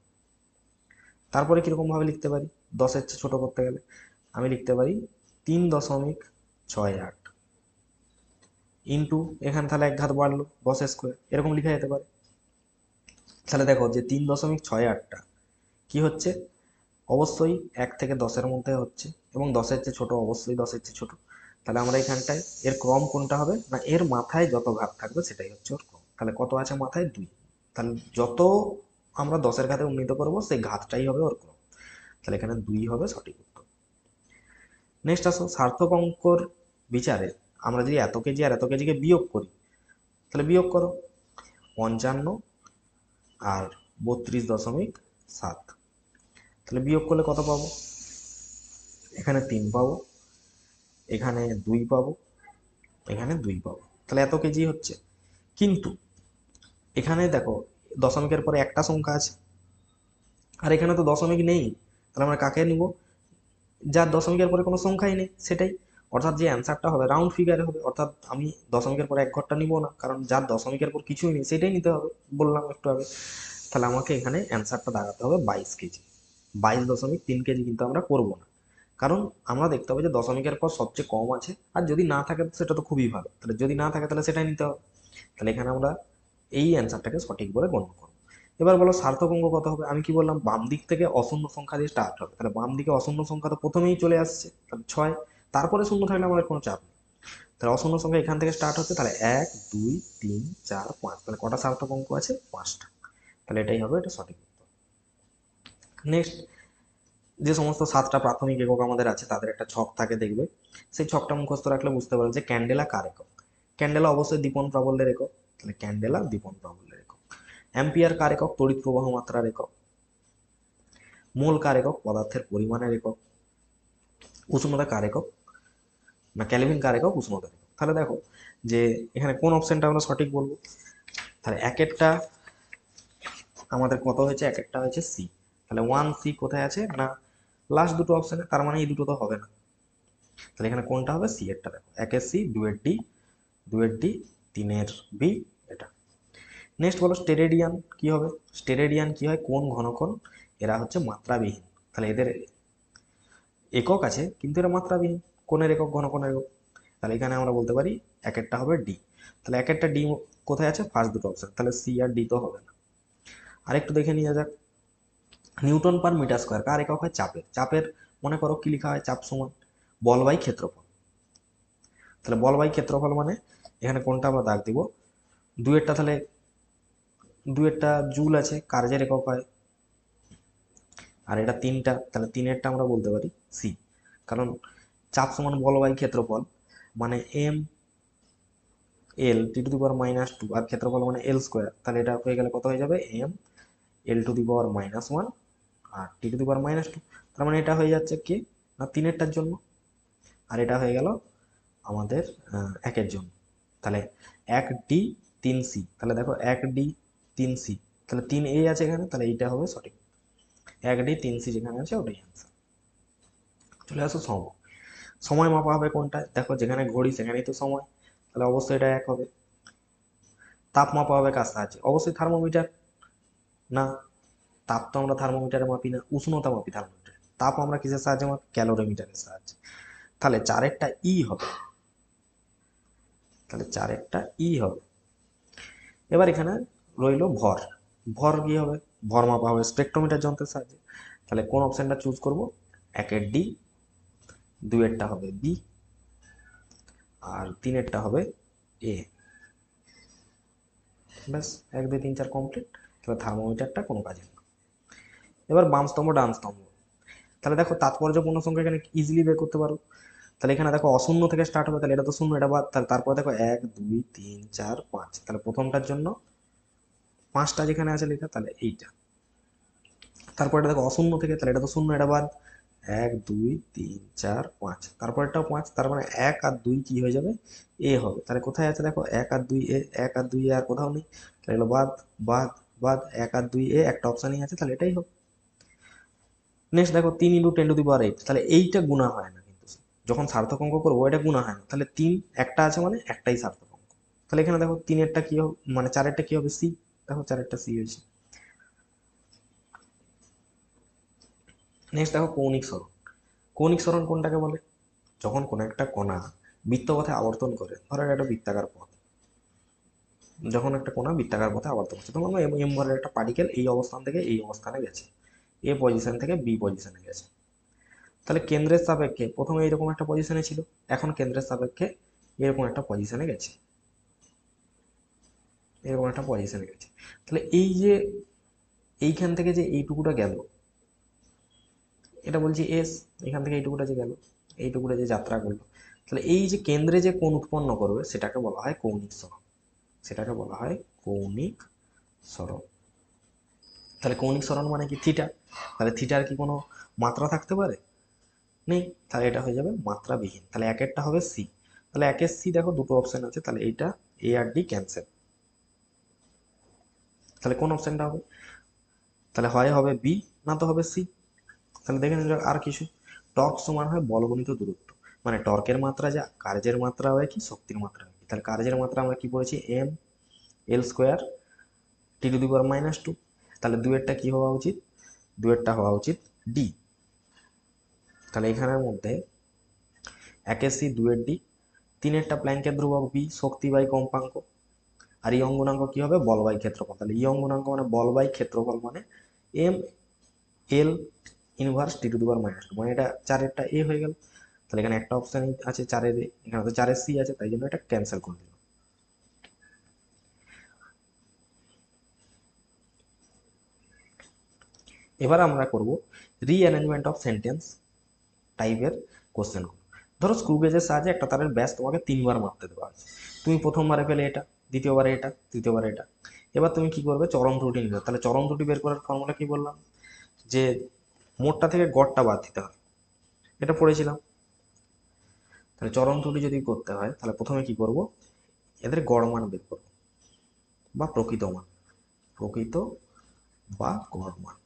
তারপরে কিরকম ভাবে লিখতে পারি 10-এর চেয়ে ছোট করতে গেলে? আমি লিখতে পারি 3.68 ইন্টু, এখানে তাহলে এক ঘাত বাড়লো 10 স্কোয়ার, এরকম লেখা যেতে পারে। তাহলে দেখো যে 3.68টা কি হচ্ছে? অবশ্যই 1 থেকে 10-এর মধ্যে হচ্ছে, এবং 10-এর চেয়ে ছোট, অবশ্যই 10-এর চেয়ে ছোট। তাহলে আমরা এখানটায় এর ক্রম কোনটা হবে না, এর মাথায় যত ঘাত থাকবে সেটাই হচ্ছে ওর ক্রম। তাহলে কত আছে মাথায় 2, তাহলে যত আমরা 10-এর ঘাতে উন্নীত করবো সেই ঘাতটাই হবে ওর ক্রম। তাহলে এখানে 2 হবে সঠিক উত্তর। নেক্সট আসো, সার্থক অঙ্কর বিচারে আমরা যদি এত কেজি আর এত কেজিকে বিয়োগ করি, তাহলে বিয়োগ করো 55 আর 32.7, তাহলে বিয়োগ করলে কত পাবো, এখানে 3 পাবো, এখানে 2 পাবো, এখানে 2 পাবো, তাহলে এত কেজি হচ্ছে। কিন্তু এখানে দেখো দশমিকের পরে একটা সংখ্যা আছে, আর এখানে তো দশমিক নেই, তাহলে আমরা কাকে নিব, যার দশমিকের পরে কোনো সংখ্যাই নেই সেটাই। অর্থাৎ যে অ্যান্সারটা হবে রাউন্ড ফিগারে হবে, অর্থাৎ আমি দশমিকের পরে এক ঘরটা নিব না, কারণ যার দশমিকের পর কিছুই নেই সেটাই নিতে হবে, বললাম একটু আগে। তাহলে আমাকে এখানে অ্যান্সারটা দাঁড়াতে হবে 22 কেজি। 22.3 কেজি কিন্তু আমরা করব না, কারণ আমরা দেখতে হবে যে দশমিকের পর সবচেয়ে কম আছে, আর যদি না থাকে সেটা তো খুবই ভালো, তাহলে যদি না থাকে তাহলে সেটাই নিতে হবে। তাহলে এখানে আমরা এই অ্যান্সারটাকে সঠিক বলে গণ্য করব। এবার বলো সার্থক অঙ্ক কত হবে, আমি কি বললাম বাম দিক থেকে অশূন্য সংখ্যা দিয়ে স্টার্ট হবে, তাহলে বাম দিকে অশূন্য সংখ্যা তো প্রথমেই চলে আসছে, তাহলে 6, তারপরে শূন্য থাকলে আমাদের কোনো চাপ নেই। তাহলে অশূন্য সংখ্যা এখান থেকে স্টার্ট হচ্ছে, তাহলে 1 2 3 4 5, তাহলে কটা সার্থক অঙ্ক আছে, 5টা। তাহলে এটাই হবে এটা সঠিক উত্তর। নেক্সট, যে সমস্ত 7টা প্রাথমিক একক আমাদের আছে তাদের একটা ছক থাকে দেখবে, সেই ছকটা মুখস্থ রাখলে বুঝতে পারবে যে ক্যান্ডেলা কার একক। ক্যান্ডেলা অবশ্যই দীপন প্রাবল্যের একক, তাহলে ক্যান্ডেলা দীপন প্রাবল্যের একক। অ্যাম্পিয়ার কার একক, তড়িৎ প্রবাহ মাত্রার একক। মোল কার একক, পদার্থের পরিমাণের একক। উষ্ণতা কার একক না, ক্যালভিন কার একক, উষ্ণতার একক। তাহলে দেখো যে এখানে কোন অপশনটা আমরা সঠিক বলবো, তাহলে এক একটা আমাদের কত হয়েছে, এক একটা হয়েছে সি, তাহলে 1C কোথায় আছে না লাস্ট দুটো অপশনে, তার মানে এই দুটো তো হবে না, তাহলে এখানে কোনটা হবে, সি এরটা দেখো, একের সি, দুয়ের ডি, দুয়ের ডি, তিনের বি, এটা। নেক্সট বলো স্টেরেডিয়ান কি হবে, স্টেরেডিয়ান কি হয়, কোন ঘনকোণ, এরা হচ্ছে মাত্রাবিহীন, তাহলে এদের একক আছে কিন্তু এরা মাত্রাবিহীন, কোণের একক, ঘনকোণের একক। তাহলে এখানে আমরা বলতে পারি এক একটা হবে ডি, তাহলে এক একটা ডি কোথায় আছে, ফার্স্ট দুটো অপশন, তাহলে সি আর ডি তো হবে না। আরেকটু দেখে নিয়ে যাক, নিউটন পার মিটার স্কোয়ার কার একক হয়, চাপের। চাপের মনে করো কি লেখা হয়, চাপ সমান বল বাই ক্ষেত্রফল, তাহলে বল বাই ক্ষেত্রফল মানে এখানে কোনটা আমরা দাগ দিব, দুয়েরটা, তাহলে দুয়েরটা জুল আছে, কার্যের একক হয়, আর এটা তিনটা, তাহলে তিনেরটা আমরা বলতে পারি সি, কারণ চাপ সমান বল বাই ক্ষেত্রফল মানে M L T to the power -2, আর ক্ষেত্রফল মানে এল স্কোয়ার, তাহলে এটা হয়ে গেলে কত হয়ে যাবে, m l to the power -1 আর টি টু দি পাওয়ার -2, তার মানে এটা হয়ে যাচ্ছে কি না তিনেরটার জন্য, আর এটা হয়ে গেল আমাদের একের জন্য। তাহলে 1D 3C, তাহলে দেখো 1D 3C, তাহলে 3A আছে এখানে, তাহলে এইটা হবে সঠিক, 1D 3C যেখানে আছে ওটাই অ্যান্সার। চলে আসো সময়, সময় মাপা হবে কোনটা, দেখো যেখানে ঘড়ি সেখানেই তো সময়, তাহলে অবশ্যই এটা 1 হবে। তাপ মাপা হবে কার সাহায্যে, অবশ্যই থার্মোমিটার, না তাপ তো আমরা থার্মোমিটারে মাপি না, উষ্ণতা মাপি থার্মোমিটারে, তাপ আমরা কিসের সাহায্যে মাপি, ক্যালোরিমিটারের সাহায্যে। তাহলে 4-একটা ই হবে, তাহলে 4-একটা ই হবে। এবার এখানে রইল ভর, ভর কি হবে, ভর মাপা হবে স্পেকট্রোমিটার যন্ত্রের সাহায্যে, তাহলে কোন অপশনটা চুজ করব, একের ডি, দুয়েরটা হবে বি, আর তিনেরটা হবে এ। ব্যাস 1 2 3 4 কমপ্লিট, তাহলে থার্মোমিটারটা কোনো কাজে না। এবার বাম স্তম্ভ ডান স্তম্ভ, তাহলে দেখো তাৎপর্যপূর্ণ সংখ্যা এখানে ইজিলি বের করতে পারো, তাহলে এখানে দেখো অশূন্য থেকে স্টার্ট হবে, তাহলে এটা তো শূন্য, এটা বাদ, তাহলে তারপরে দেখো 1 2 3 4 5, তাহলে প্রথমটার জন্য 5টা যেখানে আছে লেখা, তাহলে এইটা, তারপরে দেখো অশূন্য থেকে, তাহলে এটা তো শূন্য, এটা বাদ, 1 2 3 4 5, তারপরেরটাও 5, তার মানে 1 আর 2 কি হয়ে যাবে, এ হবে, তাহলে কোথায় আছে দেখো 1 আর 2 এ, 1 আর 2 এ আর কোথাও নেই, তাহলে এগুলো বাদ বাদ বাদ, 1 আর 2 এ একটা অপশনই আছে, তাহলে এটাই হবে। নেক্সট দেখো 3 × 10⁸, তাহলে এইটা গুণা হয় না কিন্তু, যখন সার্থক অঙ্ক করবো এটা গুণা হয় না, তাহলে 3 একটা আছে মানে একটাই সার্থক অঙ্ক, তাহলে এখানে দেখো 3-এরটা কি হবে, মানে 4-এরটা কি হবে, সি, দেখো 4-এরটা সি হয়েছে। নেক্সট দেখো কৌণিক সরণ, কৌণিক সরণ কোনটাকে বলে, যখন কোনো একটা কণা বৃত্তপথে আবর্তন করে, ধরো এটা একটা বৃত্তাকার পথ, যখন একটা কণা বৃত্তাকার পথে আবর্তন করছে, তখন আমরা এম ভরের একটা পার্টিকেল এই অবস্থান থেকে এই অবস্থানে গেছে, এ পজিশন থেকে বি পজিশনে গেছে। তাহলে কেন্দ্রের সাপেক্ষে প্রথমে এরকম একটা পজিশনে ছিল, এখন কেন্দ্রের সাপেক্ষে এরকম একটা পজিশনে গেছে, এরকম একটা পজিশনে গেছে। তাহলে এই যে এইখান থেকে যে এইটুকুটা গেল, এটা বলছি এস, এখান থেকে এইটুকুটা যে গেল, এইটুকুটা যে যাত্রা করলো, তাহলে এই যে কেন্দ্রে যে কোণ উৎপন্ন করবে সেটাকে বলা হয় কৌণিক সরণ, সেটাকে বলা হয় কৌণিক সরণ। তাহলে কৌণিক সরণ মানে কি? থিটা। তাহলে থিটার কি কোনো মাত্রা থাকতে পারে? নেই। তাহলে এটা হয়ে যাবে মাত্রাবিহীন। তাহলে একেরটা হবে সি। তাহলে একের সি দেখো দুটো অপশন আছে, তাহলে এইটা এ আর ডি ক্যান্সেল। তাহলে কোন অপশনটা হবে? তাহলে হয় হবে বি, না তো হবে সি। তাহলে দেখে নিন আর কিছু, টর্ক সমান হয় বল গুণিত দূরত্ব, মানে টর্কের মাত্রা যা কার্যের মাত্রা হয় কি শক্তির মাত্রা হয় কি। তাহলে কার্যের মাত্রা আমরা কি পড়েছি? M l square t to the power -2। তাহলে দুয়েরটা কি হওয়া উচিত? দুয়েরটা হওয়া উচিত ডি। তাহলে এখানের মধ্যে একের সি, দুয়ের ডি, তিনেরটা প্ল্যাঙ্কের ধ্রুবক বি, শক্তি বাই কম্পাঙ্ক, আর ই অঙ্গুনাঙ্ক কি হবে? বল বাই ক্ষেত্রফল। তাহলে ই অঙ্গুনাঙ্ক মানে বল বাই ক্ষেত্রফল, মানে M l inverse t to the power -2, মানে এটা চারেরটা এ হয়ে গেল। তাহলে এখানে একটা অপশন আছে চারের এ, এখানে তো চারের সি আছে, তাই জন্য এটা ক্যান্সেল করে দিলাম। এবার আমরা করব রিঅ্যারেঞ্জমেন্ট অফ সেন্টেন্স টাইপের কোশ্চেন। ধরো স্ক্রু গেজের সাহায্যে একটা তারের ব্যাস তোমাকে 3বার মাপতে দেওয়া আছে, তুমি প্রথমবারে পেলে এটা, দ্বিতীয়বারে এটা, তৃতীয়বারে এটা। এবার তুমি কি করবে? চরম ত্রুটি নিবে। তাহলে চরম ত্রুটি বের করার ফর্মুলা কি বললাম? যে মোটটা থেকে গড়টা বাদ দিতে হয়, এটা পড়েছিলাম। তাহলে চরম ত্রুটি যদি করতে হয় তাহলে প্রথমে কি করব? এদের গড় মান বের করব, বা প্রকৃত মান, প্রকৃত বা গড় মান।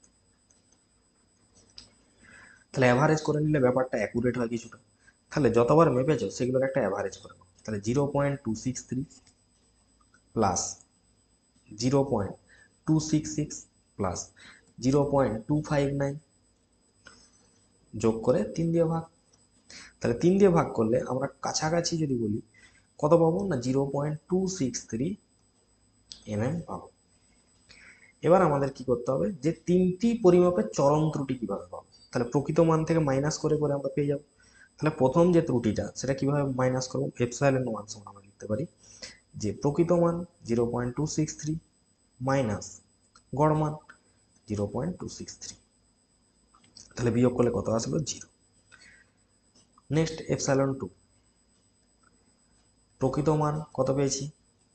তাহলে অ্যাভারেজ করে নিলে ব্যাপারটা অ্যাকুরেট হয় কিছুটা। তাহলে যতবার মেপেছো সেগুলোর একটা অ্যাভারেজ করে নাও। তাহলে 0.263 প্লাস 0.266 প্লাস 0.259 যোগ করে 3 দিয়ে ভাগ। তাহলে 3 দিয়ে ভাগ করলে আমরা কাছাকাছি যদি বলি কত পাবো? না 0.263 পাবো। এবার আমাদের কি করতে হবে? যে তিনটি পরিমাপের চরম ত্রুটি কিভাবে পাবো? তাহলে প্রকৃত মান থেকে মাইনাস করে করে আমরা পেয়ে যাবো। তাহলে প্রথম যে ত্রুটিটা সেটা কিভাবে মাইনাস করবো? এপসাইলন ওয়ান সমান আমরা লিখতে পারি যে প্রকৃত মান 0.263 মাইনাস গড় মান 0.263, তাহলে বিয়োগ করলে কত আসলো? 0। নেক্সট এপসাইলন টু, প্রকৃত মান কত পেয়েছি?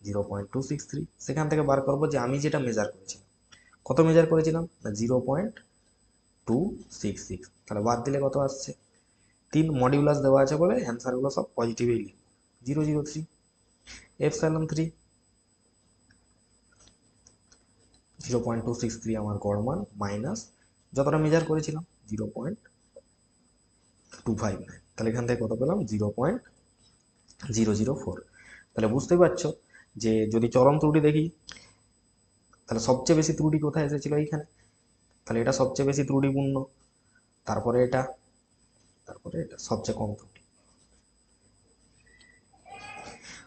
0.263, সেখান থেকে বার করবো যে আমি যেটা মেজার করেছিলাম। কত মেজার করেছিলাম? না 0.266, তাহলে বাদ দিলে কত আসছে? 3 মডিউলাস দেওয়া আছে বলে অ্যান্সারগুলো সব পজিটিভই লিখব, 003। এপসাইলন থ্রি 0.263 আমার গড় মান মাইনাস যতটা মেজার করেছিলাম 0.259, তাহলে এখান থেকে কত পেলাম? 0.004। তাহলে বুঝতে পারছো যে যদি চরম ত্রুটি দেখি তাহলে সবচেয়ে বেশি ত্রুটি কোথায় এসেছিল? এইখানে। তাহলে এটা সবচেয়ে বেশি ত্রুটিপূর্ণ, তারপরে এটা, তারপরে এটা সবচেয়ে কম ত্রুটি।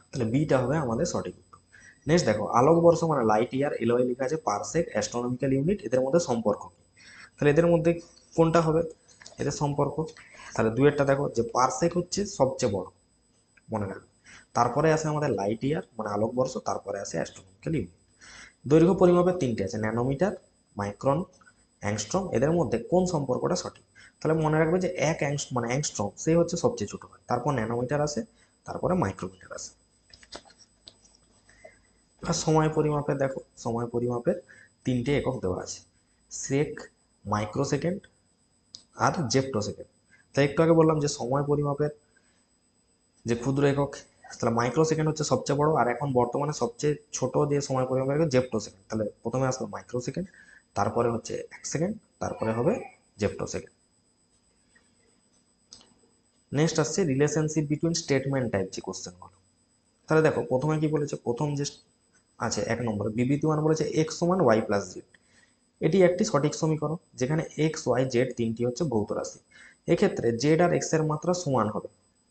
তাহলে বিটা হবে আমাদের সঠিক উত্তর। নেক্সট দেখো, আলোকবর্ষ মানে লাইট ইয়ার, এলওয়াই লেখা আছে পারসেক, অ্যাস্ট্রোনমিক্যাল ইউনিট, এদের মধ্যে সম্পর্ক কি? তাহলে এদের মধ্যে কোনটা হবে এদের সম্পর্ক? তাহলে দুয়েরটা দেখো যে পারসেক হচ্ছে সবচেয়ে বড়, মনে রাখো। তারপরে আসে আমাদের লাইট ইয়ার মানে আলোকবর্ষ, তারপরে আসে অ্যাস্ট্রোনমিক্যাল ইউনিট। দৈর্ঘ্য পরিমাপের তিনটে আছে, ন্যানোমিটার, মাইক্রন, অ্যাংস্ট্রম। এদের মধ্যে কোন সম্পর্কটা সঠিক? তাহলে মনে রাখবে যে এক মানে অ্যাংস্ট্রম সে হচ্ছে সবচেয়ে ছোট হয়, তারপর ন্যানোমিটার আসে, তারপরে মাইক্রোমিটার আসে। আর সময় পরিমাপে দেখো, সময় পরিমাপের তিনটে একক দেওয়া আছে, সেক, মাইক্রোসেকেন্ড আর জেপ্টোসেকেন্ড। তাই একটু আগে বললাম যে সময় পরিমাপের যে ক্ষুদ্র একক, তাহলে মাইক্রোসেকেন্ড হচ্ছে সবচেয়ে বড়, আর এখন বর্তমানে সবচেয়ে ছোট যে সময় পরিমাপের একক জেপ্টোসেকেন্ড। তাহলে প্রথমে আসলো মাইক্রোসেকেন্ড, তারপরে হচ্ছে 1 সেকেন্ড, তারপরে হবে জেপ্টোসেকেন্ড। নেক্সট আসছে রিলেশনশিপ বিটুইন স্টেটমেন্ট টাইপ যে কোশ্চেনগুলো। তাহলে দেখো প্রথমে কি বলেছে? প্রথম যে আছে 1 নম্বরে বিবৃতি মান বলেছে এক্স সমান ওয়াই প্লাস জেড। এটি একটি সঠিক সমীকরণ যেখানে এক্স ওয়াই জেড তিনটি হচ্ছে ভৌত রাশি। এক্ষেত্রে জেড আর এক্স এর মাত্রা সমান হবে।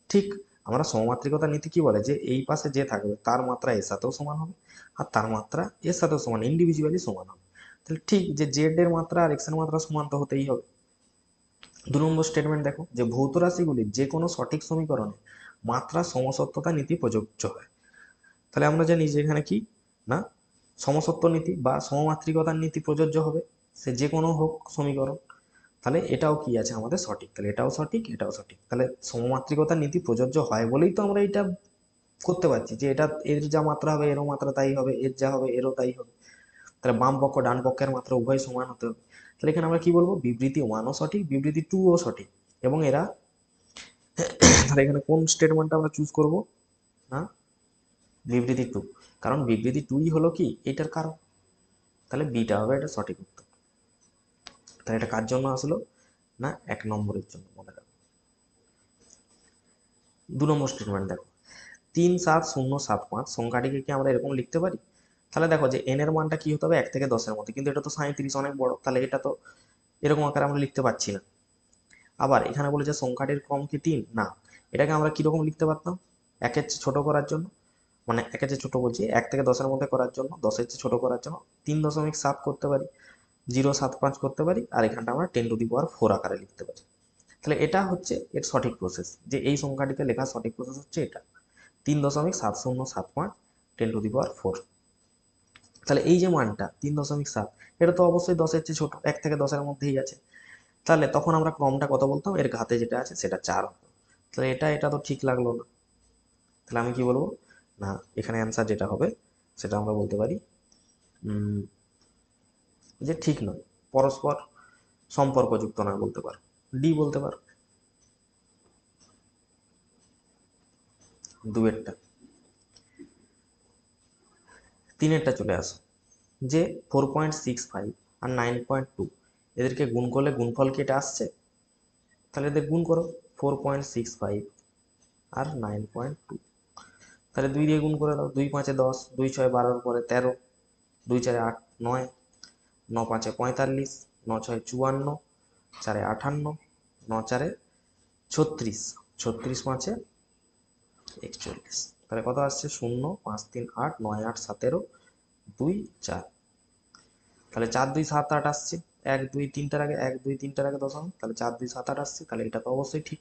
ঠিক, আমরা সমমাত্রিকতা নীতি কি বলে যে এই পাশে যে থাকবে তার মাত্রা এর সাথেও সমান হবে, আর তার মাত্রা এর সাথেও সমান, ইন্ডিভিজুয়ালি সমান হবে। তাহলে ঠিক যে জেড এর মাত্রা আর এক্স এর মাত্রা সমান তো হতেই হবে। 2 নম্বর স্টেটমেন্ট দেখো যে ভৌত রাশিগুলির যে কোনো সঠিক সমীকরণে মাত্রা সমসত্বতা নীতি প্রযোজ্য হয়। তাহলে আমরা জানি যে এখানে কি না সমসত্ব নীতি বা সমমাত্রিকতার নীতি প্রযোজ্য হবে, সে যে কোনো হোক সমীকরণ। তাহলে এটাও কি আছে আমাদের সঠিক, তাহলে এটাও সঠিক এটাও সঠিক। তাহলে সমমাত্রিকতার নীতি প্রযোজ্য হয় বলেই তো আমরা এটা করতে পারছি যে এটা এর যা মাত্রা হবে এরও মাত্রা তাই হবে, এর যা হবে এরও তাই হবে। তাহলে বাম পক্ষ ডান পক্ষের মাত্রা উভয় সমান হতে হবে। তাহলে এখানে আমরা কি বলবো, বিবৃতি 1ও সঠিক বিবৃতি 2ও সঠিক এবং এরা তাহলে এখানে কোন স্টেটমেন্টটা আমরা চুজ করব না বিবৃতি 2, কারণ বিবৃতি 2ই হলো কি এটার কারণ। তাহলে বিটা হবে এটা সঠিক উত্তর। তাহলে এটা কার জন্য আসলো না 1 নম্বরের জন্য, মনে রাখো। 2 নম্বর স্টেটমেন্ট দেখো 37075 সংখ্যাটিকে কি আমরা এরকম লিখতে পারি? তাহলে দেখো যে এন এর মানটা কি হতে হবে 1 থেকে 10 এর মধ্যে, কিন্তু এটা তো 37 অনেক বড়, তাহলে এটা তো এরকম আকারে আমরা লিখতে পারছি না। আবার এখানে বলেছে সংখ্যাটির ক্রম কি 3, না এটাকে আমরা কিরকম লিখতে পারতাম, 1-এর চেয়ে ছোট করার জন্য, মানে 1-এর চেয়ে ছোট বলছি 1 থেকে 10-এর মধ্যে করার জন্য, 10-এর চেয়ে ছোট করার জন্য 3.7 করতে পারি, 0.75 করতে পারি, আর এখানটা আমরা 10⁴ আকারে লিখতে পারি। তাহলে এটা হচ্ছে এর সঠিক প্রসেস, যে এই সংখ্যাটিতে লেখার সঠিক প্রসেস হচ্ছে এটা 3.7075 10⁴। তাহলে এই যে মানটা 3.7, এটা তো অবশ্যই 10-এর চেয়ে ছোট, 1 থেকে 10-এর মধ্যেই আছে। তাহলে তখন আমরা ক্রমটা কত বলতাম, এর ঘাতে যেটা আছে সেটা 4 হতো। তাহলে এটা তো ঠিক লাগলো না। তাহলে আমি কি বলবো না এখানে অ্যান্সার যেটা হবে সেটা আমরা বলতে পারি যে ঠিক নয়, পরস্পর সম্পর্কযুক্ত নয় বলতে পারো, ডি বলতে পারো। 2-এরটা। 3-এরটা চলে আসো যে 4.65 আর 9.2 এদেরকে গুণ করলে গুণফল কি এটা আসছে? তাহলে এদের গুণ করো 4.65 আর 9.2, তাহলে 2 দিয়ে গুণ করে দাও, 2 5 10, 2 6 12 পরে 13, 2 4 8 9, 9 5 45, 9 6 54, 4 58, 9 4 36, 36 5 41। তাহলে কত আসছে 0 5 3 8 9 8 17 2 4। তাহলে 4 2 7 8 আসছে, 1 2 3টার আগে 1 2 3টার আগে দশমিক, তাহলে 4 2 7 8 আসছে, তাহলে এটা তো অবশ্যই ঠিক।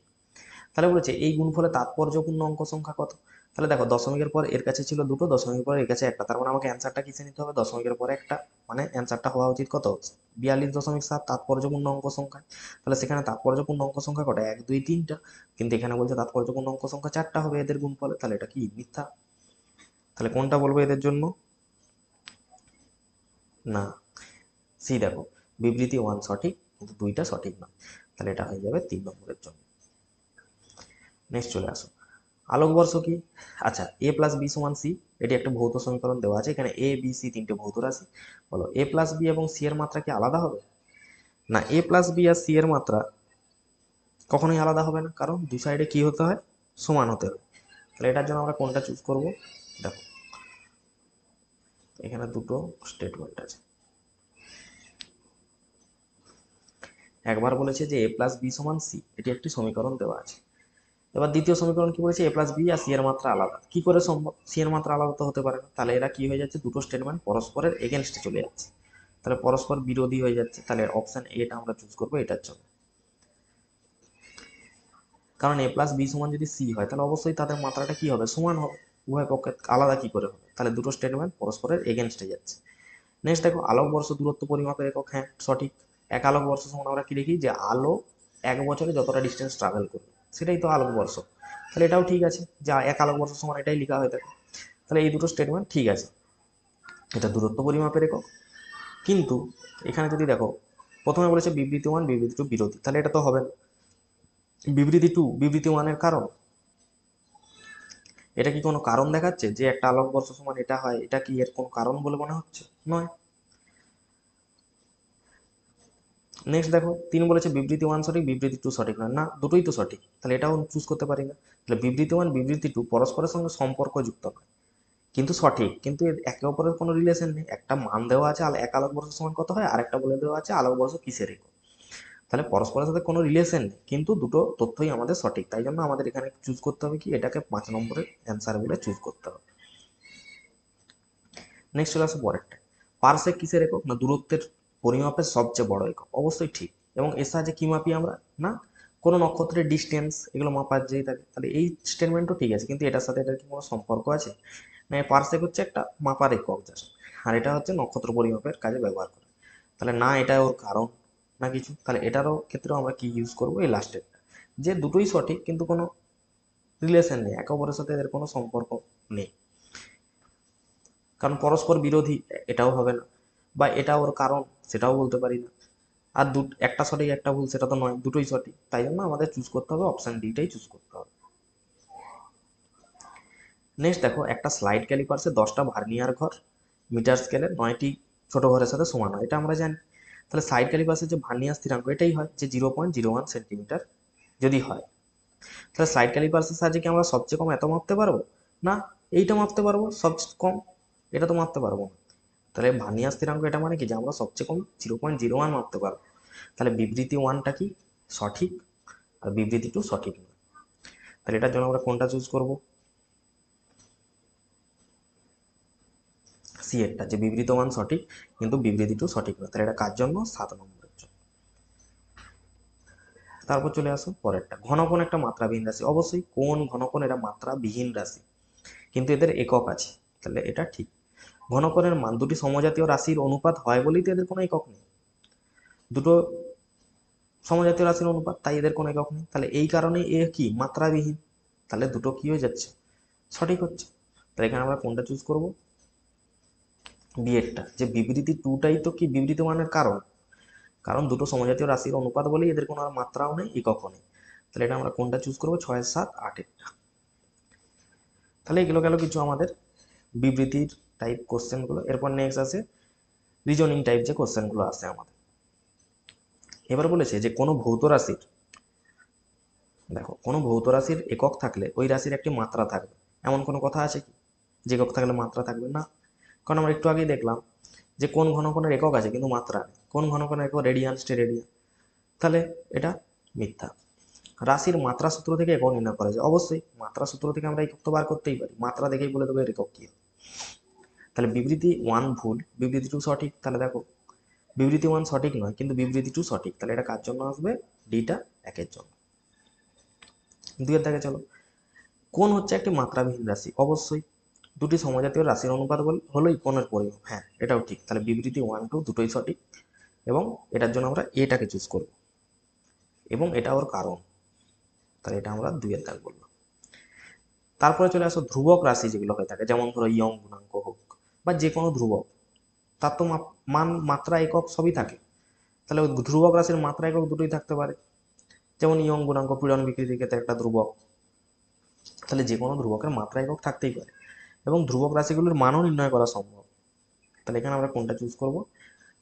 তাহলে বলেছে এই গুণফলে তাৎপর্যপূর্ণ অঙ্ক সংখ্যা কত? তাহলে দেখো দশমিকের পর এর কাছে ছিল দুটো, দশমিকের পর এর কাছে একটা, তার মানে আমাকে অ্যান্সারটা কিসে নিতে হবে, দশমিকের পরে একটা, মানে অ্যান্সারটা হওয়া উচিত কত 42.7 তাৎপর্যপূর্ণ অঙ্ক সংখ্যা। তাহলে সেখানে তাৎপর্যপূর্ণ অঙ্ক সংখ্যা কটা 1 2 3টা, কিন্তু এখানে বলছে তাৎপর্যপূর্ণ অঙ্ক সংখ্যা 4টা হবে এদের গুণফলে, তাহলে এটা কি মিথ্যা। তাহলে কোনটা বলবো এদের জন্য না সি, দেখো বিবৃতি 1 সঠিক কিন্তু 2টা সঠিক না, তাহলে এটা হয়ে যাবে 3 নম্বরের জন্য। নেক্সট চলে আসো আলোকবর্ষ কি, আচ্ছা a প্লাস বি সমান সি, এটি একটা ভৌত সমীকরণ দেওয়া আছে, এখানে এ বি সি 3টে ভৌত রাশি, বলো এ প্লাস বি এবং সি এর মাত্রা কি আলাদা হবে? না এ প্লাস বি আর সি এর মাত্রা কখনোই আলাদা হবে না, কারণ দু সাইডে কি হতে হয় সমান হতে হয়। তাহলে এটার জন্য আমরা কোনটা চুজ করব, দেখো এখানে দুটো স্টেটমেন্ট আছে, একবার বলেছে যে এ প্লাস বি সমান সি, এটি একটি সমীকরণ দেওয়া আছে। এবার দ্বিতীয় সমীকরণ কি বলেছে, এ প্লাস বি আর সি এর মাত্রা আলাদা, কি করে সম্ভব, সি এর মাত্রা আলাদা তো হতে পারে না। তাহলে এরা কি হয়ে যাচ্ছে, দুটো স্টেটমেন্ট পরস্পরের এগেনস্টে চলে যাচ্ছে, তাহলে পরস্পর বিরোধী হয়ে যাচ্ছে। তাহলে অপশন এটা আমরা চুজ করবো এটার জন্য, কারণ এ প্লাস বি সমান যদি সি হয় তাহলে অবশ্যই তাদের মাত্রাটা কি হবে সমান হবে, উভয় পক্ষে আলাদা কি করে হবে, তাহলে দুটো স্টেটমেন্ট পরস্পরের এগেনস্টে যাচ্ছে। নেক্সট দেখো আলোকবর্ষ দূরত্ব পরিমাপের একক, হ্যাঁ সঠিক। এক আলোকবর্ষ সমান আমরা কি লিখি, যে আলো 1 বছরে যতটা ডিস্টেন্স ট্রাভেল করবে সেটাই তো আলোকবর্ষ, তাহলে এটাও ঠিক আছে, যা 1 আলোকবর্ষ সমান এটাই লেখা হয়ে থাকে। তাহলে এই দুটো স্টেটমেন্ট ঠিক আছে, এটা দূরত্ব পরিমাপের একক। কিন্তু এখানে যদি দেখো প্রথমে বলেছে বিবৃতি 1 বিবৃতি 2 বিরোধী, তাহলে এটা তো হবে না। বিবৃতি 2 বিবৃতি 1 কারণ, এটা কি কোনো কারণ দেখাচ্ছে যে একটা আলোকবর্ষ সমান এটা হয়, এটা কি এর কোনো কারণ বলে মনে হচ্ছে নয়। নেক্সট দেখো 3 বলেছে বিবৃতি 1 সঠিক বিবৃতি 2 সঠিক নয়, না দুটোই তো সঠিক, তাহলে এটাও চুজ করতে পারি না। তাহলে বিবৃতি 1 বিবৃতি 2 পরস্পরের সঙ্গে সম্পর্কযুক্ত নয় কিন্তু সঠিক, কিন্তু এর একে অপরের কোনো রিলেশন নেই, একটা মান দেওয়া আছে 1 আলোকবর্ষ সমান কত হয়, আর একটা বলে দেওয়া আছে আলোকবর্ষ কিসের একক। তাহলে পরস্পরের সাথে কোনো রিলেশন নেই কিন্তু দুটো তথ্যই আমাদের সঠিক, তাই জন্য আমাদের এখানে চুজ করতে হবে কি, এটাকে 5 নম্বরের অ্যান্সার বলে চুজ করতে হবে। নেক্সট চলে আসে পরেরটা, পারসেক কিসের একক, না দূরত্বের পরিমাপের সবচেয়ে বড় একক, অবশ্যই ঠিক। এবং এর সাহায্যে কি মাপি আমরা? না কোনো নক্ষত্রের ডিস্টেন্স এগুলো মাপার যেই থাকে, তাহলে এই স্টেটমেন্টও ঠিক আছে, কিন্তু এটার সাথে এটার কি কোনো সম্পর্ক আছে? না, পারসেক হচ্ছে একটা মাপার একক জাস্ট, আর এটা হচ্ছে নক্ষত্র পরিমাপের কাজে ব্যবহার করে। তাহলে না এটা ওর কারণ না কিছু, তাহলে এটারও ক্ষেত্রেও আমরা কি ইউজ করবো? এই লাস্টেরটা, যে দুটোই সঠিক কিন্তু কোনো রিলেশন নেই, একে অপরের সাথে এদের কোনো সম্পর্ক নেই, কারণ পরস্পর বিরোধী এটাও হবে না, বা এটা ওর কারণ সেটাও বলতে পারি না। আর একটা সঠিক একটা ভুল সেটা তো নয়, দুটোই সঠিক, তাই জন্য আমাদের চুজ করতে হবে অপশন ডিটাই চুজ করতে হবে। নেক্সট দেখো, একটা স্লাইড ক্যালিপার্সে 10টা ভার্নিয়ার ঘর মিটার স্কেলে 9টি ছোট ঘরের সাথে সমান হয়, এটা আমরা জানি। তাহলে সাইড ক্যালিপার্সের যে ভার্নিয়ার স্থিরাঙ্ক এটাই হয় যে 0.01 সেন্টিমিটার যদি হয়, তাহলে স্লাইড ক্যালিপার্সের সাহায্যে কি আমরা সবচেয়ে কম এত মাপতে পারবো? না, এইটা মাপতে পারবো সবচেয়ে কম, এটা তো মাপতে পারবো না। তাহলে ভার্নিয়ার স্থিরাঙ্ক এটা মানে কি যে আমরা সবচেয়ে কম 0.01 মাপতে পারবো। তাহলে বিবৃতি 1টা কি সঠিক, আর বিবৃতি 2 সঠিক নয়। তাহলে এটার জন্য আমরা কোনটা চুজ করব? সি এরটা, যে বিবৃতি 1 সঠিক কিন্তু বিবৃতি 2 সঠিক নয়। তাহলে এটা কার জন্য? 7 নম্বরের জন্য। তারপর চলে আসো পরেরটা, ঘনকোণ একটা মাত্রাবিহীন রাশি। অবশ্যই কোন ঘনকোণ এটা মাত্রাবিহীন রাশি, কিন্তু এদের একক আছে, তাহলে এটা ঠিক। ঘনকোণের মান দুটি সমজাতীয় রাশির অনুপাত হয় বলেই তো এদের কোনো একক নেই, দুটো সমজাতীয় রাশির অনুপাত, তাই এদের কোনো একক নেই, তাহলে এই কারণে এ কি মাত্রাবিহীন, তাহলে দুটো কি হয়ে যাচ্ছে? সঠিক হচ্ছে। তাহলে এখানে আমরা কোনটা চুজ করব? বি এরটা, যে বিবৃতি 2টাই তো কি বিবৃতি 1-এর কারণ, কারণ দুটো সমজাতীয় রাশির অনুপাত বলেই এদের কোনো আর মাত্রাও নেই, এককও নেই। তাহলে এটা আমরা কোনটা চুজ করবো? 6, 7, 8-এরটা। তাহলে এগুলো গেল কিছু আমাদের বিবৃতির টাইপ কোশ্চেনগুলো। এরপর নেক্সট আছে রিজনিং টাইপ যে কোশ্চেনগুলো আছে আমাদের। এবার বলেছে যে কোনো ভৌত রাশির, দেখো কোনো ভৌত রাশির একক থাকলে ওই রাশির একটি মাত্রা থাকবে, এমন কোনো কথা আছে কি যে একক থাকলে মাত্রা থাকবে না? কারণ আমরা একটু আগেই দেখলাম যে কোন ঘনকোণের একক আছে কিন্তু মাত্রা নেই, কোন ঘনকোণের একক রেডিয়ান স্টেরেডিয়ান, তাহলে এটা মিথ্যা। রাশির মাত্রা সূত্র থেকে একক নির্ণয় করা যায়, অবশ্যই মাত্রা সূত্র থেকে আমরা একক তো বার করতেই পারি, মাত্রা দেখেই বলে দেবো এর একক কি। তাহলে বিবৃতি 1 ভুল, বিবৃতি 2 সঠিক। তাহলে দেখো বিবৃতি 1 সঠিক নয় কিন্তু বিবৃতি 2 সঠিক, তাহলে এটা কার জন্য আসবে? ডিটা 1-এর জন্য। 2-এর দাগে চলো, কোণ হচ্ছে একটি মাত্রাবিহীন রাশি। অবশ্যই দুটি সমজাতীয় রাশির অনুপাত হলোই কোণের পরিমাপ, হ্যাঁ এটাও ঠিক। তাহলে বিবৃতি 1, 2 দুটোই সঠিক, এবং এটার জন্য আমরা এটাকে চুজ করব, এবং এটা ওর কারণ, তাহলে এটা আমরা 2-এর দাগ বললাম। তারপরে চলে আসো ধ্রুবক রাশি যেগুলো হয়ে থাকে, যেমন ধরো ইয়ং গুণাঙ্ক হোক বা যে কোনো ধ্রুবক, তার তো মান মাত্রা একক সবই থাকে, তাহলে ওই ধ্রুবক রাশির মাত্রা একক দুটোই থাকতে পারে, যেমন ইয়ং গুণাঙ্ক পীড়ন বিকৃতির ক্ষেত্রে একটা ধ্রুবক, তাহলে যে কোনো ধ্রুবকের মাত্রা একক থাকতেই পারে, এবং ধ্রুবক রাশিগুলোর মানও নির্ণয় করা সম্ভব। তাহলে এখানে আমরা কোনটা চুজ করব?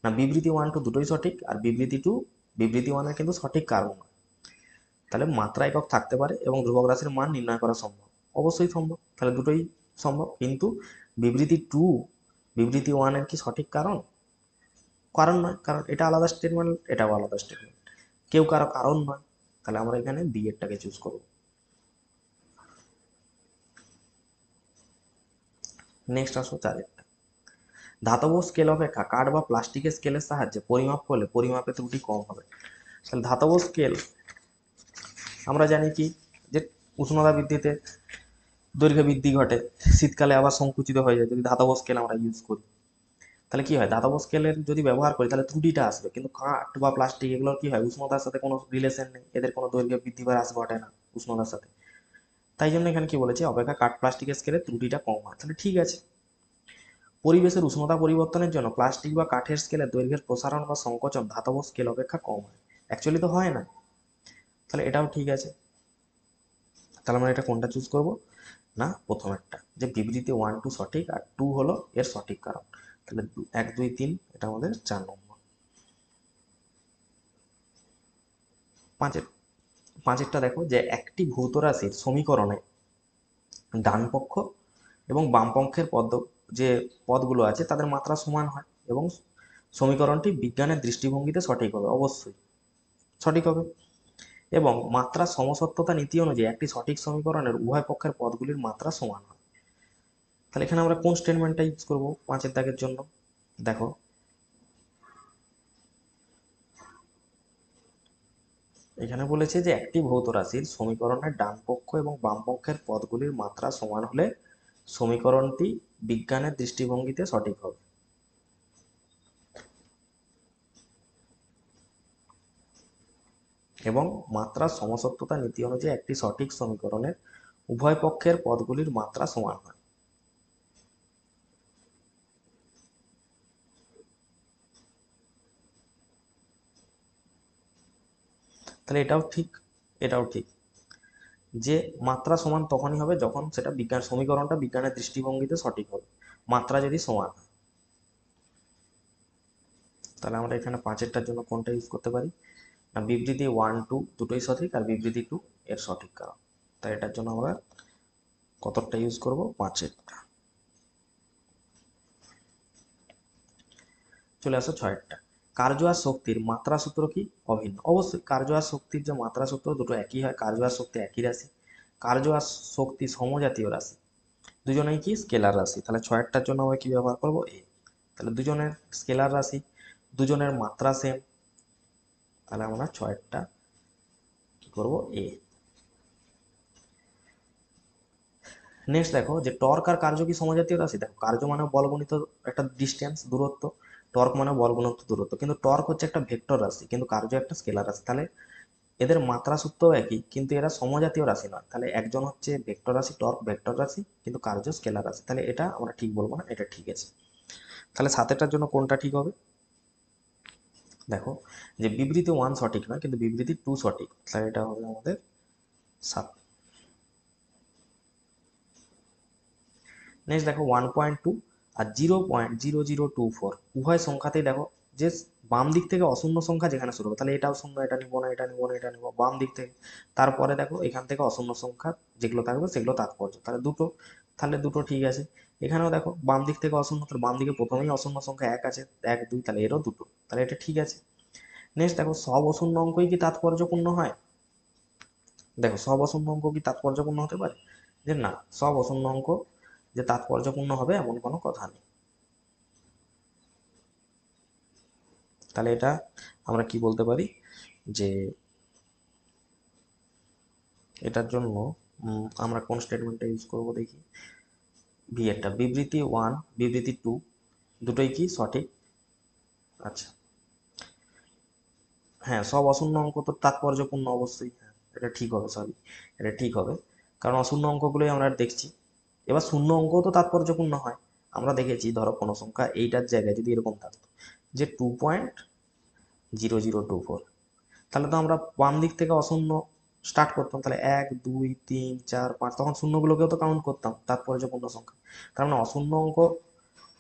না, বিবৃতি 1, 2 দুটোই সঠিক, আর বিবৃতি 2 বিবৃতি 1-এর কিন্তু সঠিক কারণ নয়। তাহলে মাত্রা একক থাকতে পারে এবং ধ্রুবক রাশির মান নির্ণয় করা সম্ভব, অবশ্যই সম্ভব, তাহলে দুটোই সম্ভব। কিন্তু বিবৃতি 2 বিবৃতি 1-এর কি সঠিক কারণ? কারণ নয়, কারণ এটা আলাদা স্টেটমেন্ট, এটাও আলাদা স্টেটমেন্ট, কেউ কারো কারণ নয়। তাহলে আমরা এখানে বি এরটাকে চুজ করব। নেক্সট আসো 4-এরটা, ধাতব স্কেল অপেক্ষা কাঠ বা প্লাস্টিকের স্কেলের সাহায্যে পরিমাপ করলে পরিমাপে ত্রুটি কম হবে। তাহলে ধাতব স্কেল আমরা জানি কি যে উষ্ণতা বৃদ্ধিতে দৈর্ঘ্য বৃদ্ধি ঘটে, শীতকালে আবার সংকুচিত হয়ে যায় যদি ধাতব স্কেল আমরা ইউজ করি। তাহলে কি হয়, ধাতব স্কেলের যদি ব্যবহার করি তাহলে ত্রুটিটা আসবে, কিন্তু কাঠ বা প্লাস্টিক এগুলোর কি হয়, উষ্ণতার সাথে কোনো রিলেশন নেই, এদের কোনো দৈর্ঘ্য বৃদ্ধি বা হ্রাস ঘটে না উষ্ণতার সাথে, তাই জন্য এখানে কি বলেছে অপেক্ষা কাঠ প্লাস্টিকের স্কেলে ত্রুটিটা কম হয়। তাহলে ঠিক আছে, পরিবেশের উষ্ণতা পরিবর্তনের জন্য প্লাস্টিক বা কাঠের স্কেলে দৈর্ঘ্যের প্রসারণ বা সংকোচন ধাতব স্কেল অপেক্ষা কম হয়, অ্যাকচুয়ালি তো হয় না, তাহলে এটাও ঠিক আছে। তাহলে আমরা এটা কোনটা চুজ করব? না, প্রথমেরটা, যে বিবৃতি 1, 2 সঠিক আর 2 হলো এর সঠিক কারণ, তাহলে 1, 2, 3 এটা আমাদের 4 নম্বর। পাঁচেরটা দেখো, যে একটি ভৌত রাশির সমীকরণে ডান পক্ষ এবং বাম পক্ষের যে পদগুলো আছে তাদের মাত্রা সমান হয়, এবং সমীকরণটি বিজ্ঞানের দৃষ্টিভঙ্গিতে সঠিক হবে, অবশ্যই সঠিক হবে। এবং মাত্রা সমসত্বতা নীতি অনুযায়ী একটি সঠিক সমীকরণের উভয় পক্ষের পদগুলির মাত্রা সমান হয়। তাহলে এখানে আমরা কোন স্টেটমেন্টটা ইউজ করব 5-এর দাগের জন্য? দেখো এখানে বলেছে যে একটি ভৌত রাশির সমীকরণের ডান পক্ষ এবং বাম পক্ষের পদগুলির মাত্রা সমান হলে সমীকরণটি বিজ্ঞানের দৃষ্টিভঙ্গিতে সঠিক হবে। এবং মাত্রার সমসত্বতা নীতি অনুযায়ী একটি সঠিক সমীকরণের উভয় পক্ষের পদগুলির মাত্রা সমান হয়। তাহলে এটাও ঠিক, এটাও ঠিক যে মাত্রা সমান তখনই হবে যখন সেটা সমীকরণটা বিজ্ঞানের দৃষ্টিভঙ্গিতে সঠিক হবে, মাত্রা যদি সমান হয়। তাহলে আমরা এখানে 5এরটার জন্য কোনটা ইউজ করতে পারি না, বিবৃতি 1 2 দুটোই সঠিক, আর বিবৃতি 2 এর সঠিক কারণ। তাই এটার জন্য আমরা কতটা ইউজ করব, 5এরটা। চলে আসো 6এরটা। কার্য আর শক্তির মাত্রা সূত্র কি অভিন্ন? অবশ্যই কার্য আর শক্তির যে মাত্রা সূত্র দুটো একই হয়, কার্য আর শক্তি একই রাশি, কার্য আর শক্তি সমজাতীয় রাশি, দুজনেই কি স্কেলার রাশি। তাহলে 6এরটার জন্য আমরা কি ব্যবহার করব, এ। তাহলে দুজনের স্কেলার রাশি, দুজনের মাত্রা সেম, তাহলে আমরা 6এরটা কি করব, এ। নেক্সট দেখো যে টর্ক আর কার্য কি সমজাতীয় রাশি? দেখো কার্য মানে বল গুণিত একটা ডিস্টেন্স, দূরত্ব, টর্ক মানে বল গুণিত দূরত্ব, কিন্তু টর্ক হচ্ছে একটা ভেক্টর রাশি, কিন্তু কার্য একটা স্কেলার রাশি। তাহলে এদের মাত্রা সূত্র একই, কিন্তু এরা সমজাতীয় রাশি নয়। তাহলে একজন হচ্ছে ভেক্টর রাশি, টর্ক ভেক্টর রাশি, কিন্তু কার্য স্কেলার রাশি। তাহলে এটা আমরা ঠিক বলবো না, এটা ঠিক আছে। তাহলে 7এরটার জন্য কোনটা ঠিক হবে? দেখো যে বিবৃতি 1 সঠিক নয়, কিন্তু বিবৃতি 2 সঠিক, তাহলে এটা হবে আমাদের 7। নেক্সট দেখো 1.2 আর 0.0024 উভয় সংখ্যাতেই দেখো যে বাম দিক থেকে অশূন্য সংখ্যা যেখানে শুরু হবে, তাহলে এটাও শূন্য, এটা নিব না, এটা নিব না, এটা নিব, বাম দিক থেকে। তারপরে দেখো এখান থেকে অশূন্য সংখ্যা যেগুলো থাকবে সেগুলো তাৎপর্য, তাহলে দুটো, তাহলে দুটো ঠিক আছে। এখানেও দেখো বাম দিক থেকে অশূন্য, তাহলে বাম দিকে প্রথমেই অশূন্য সংখ্যা 1 আছে, 1 2, তাহলে এরও দুটো, তাহলে এটা ঠিক আছে। নেক্সট দেখো সব অশূন্য অঙ্কই কি তাৎপর্যপূর্ণ হয়? দেখো সব অশূন্য অঙ্ক কি তাৎপর্যপূর্ণ হতে পারে? যে না, সব অশূন্য অঙ্ক যে তাৎপর্যপূর্ণ হবে এমন কোনো কথা নেই। তাহলে এটা আমরা কি বলতে পারি যে এটার জন্য আমরা কোন স্টেটমেন্টটা ইউজ করব দেখি। ভি এরটা, বিবৃতি 1 বিবৃতি 2 দুটোই কি সঠিক? আচ্ছা, হ্যাঁ সব অশূন্য অঙ্ক তো তাৎপর্যপূর্ণ অবশ্যই, হ্যাঁ এটা ঠিক হবে, সরি এটা ঠিক হবে, কারণ অশূন্য অঙ্কগুলোই আমরা দেখছি। এবার শূন্য অঙ্কও তো তাৎপর্যপূর্ণ হয়, আমরা দেখেছি ধরো কোনো সংখ্যা এইটার জায়গায় যদি এরকম থাকতো যে 2.0024, তাহলে তো আমরা বাম দিক থেকে অশূন্য স্টার্ট করতাম, তাহলে 1 2 3 4 5, তখন শূন্যগুলোকেও তো কাউন্ট করতাম তাৎপর্যপূর্ণ সংখ্যা। তার মানে অশূন্য অঙ্ক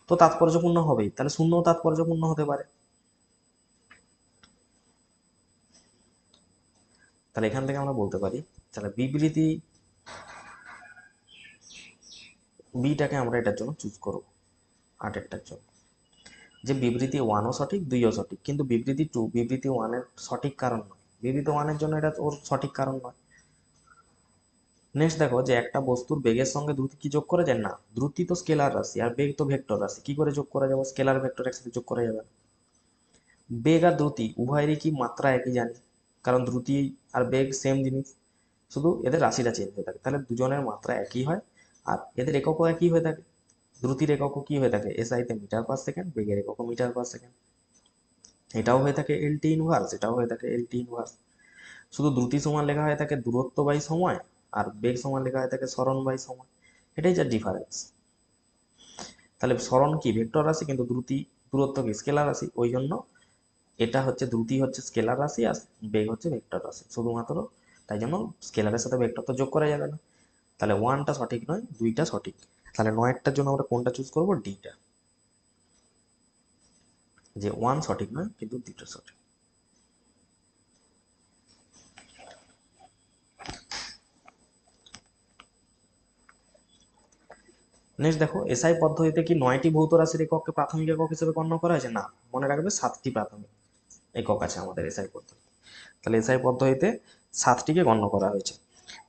তো তাৎপর্যপূর্ণ হবেই, তাহলে শূন্যও তাৎপর্যপূর্ণ হতে পারে। তাহলে এখান থেকে আমরা বলতে পারি, তাহলে বিবৃতি বিটাকে আমরা এটার জন্য চুজ করব 8এরটার জন্য, যে বিবৃতি 1ও সঠিক 2ও সঠিক, কিন্তু বিবৃতি 2 বিবৃতি 1-এর সঠিক কারণ নয়, বিবৃতি 1-এর জন্য এটা ওর সঠিক কারণ নয়। নেক্সট দেখো যে একটা বস্তুর বেগের সঙ্গে দ্রুতি কি যোগ করা যায়? না, দ্রুতি তো স্কেলার রাশি আর বেগ তো ভেক্টর রাশি, কি করে যোগ করা যাবে? স্কেলার ভেক্টর একসাথে যোগ করা যাবে না। বেগ আর দ্রুতি উভয়েরই কি মাত্রা একই জানি, কারণ দ্রুতি আর বেগ সেম জিনিস, শুধু এদের রাশিটা চেঞ্জ হয়ে থাকে, তাহলে দুজনের মাত্রা একই হয় আর এদের এককও একই হয়ে থাকে। দ্রুতির এককও কি হয়ে থাকে? এসআইতে মিটার পার সেকেন্ড, বেগের এককও মিটার পার সেকেন্ড। এটাও হয়ে থাকে এলটি ইনভার্স, এটাও হয়ে থাকে এলটি ইনভার্স। শুধু দ্রুতি সমান লেখা হয়ে থাকে দূরত্ব বাই সময়, আর বেগ সমান লেখা হয়ে থাকে সরণ বাই সময়, এটাই যা ডিফারেন্স। তাহলে সরণ কি ভেক্টর রাশি, কিন্তু দ্রুতি দূরত্ব কি স্কেলার রাশি, ওই জন্য এটা হচ্ছে দ্রুতি হচ্ছে স্কেলার রাশি আর বেগ হচ্ছে ভেক্টর রাশি শুধুমাত্র, তাই জন্য স্কেলারের সাথে ভেক্টর তো যোগ করা যাবে না। তাহলে 1টা সঠিক নয়, 2টা সঠিক। তাহলে 9-এরটার জন্য আমরা কোনটা চুজ করব? ডিটা, যে 1 সঠিক নয় কিন্তু 2টা সঠিক। নেক্সট দেখো এসআই পদ্ধতিতে কি 9টি ভৌত রাশির একককে প্রাথমিক একক হিসেবে গণ্য করা হয়েছে? না, মনে রাখবে 7টি প্রাথমিক একক আছে আমাদের এসআই পদ্ধতি। তাহলে এসআই পদ্ধতিতে 7টিকে গণ্য করা হয়েছে।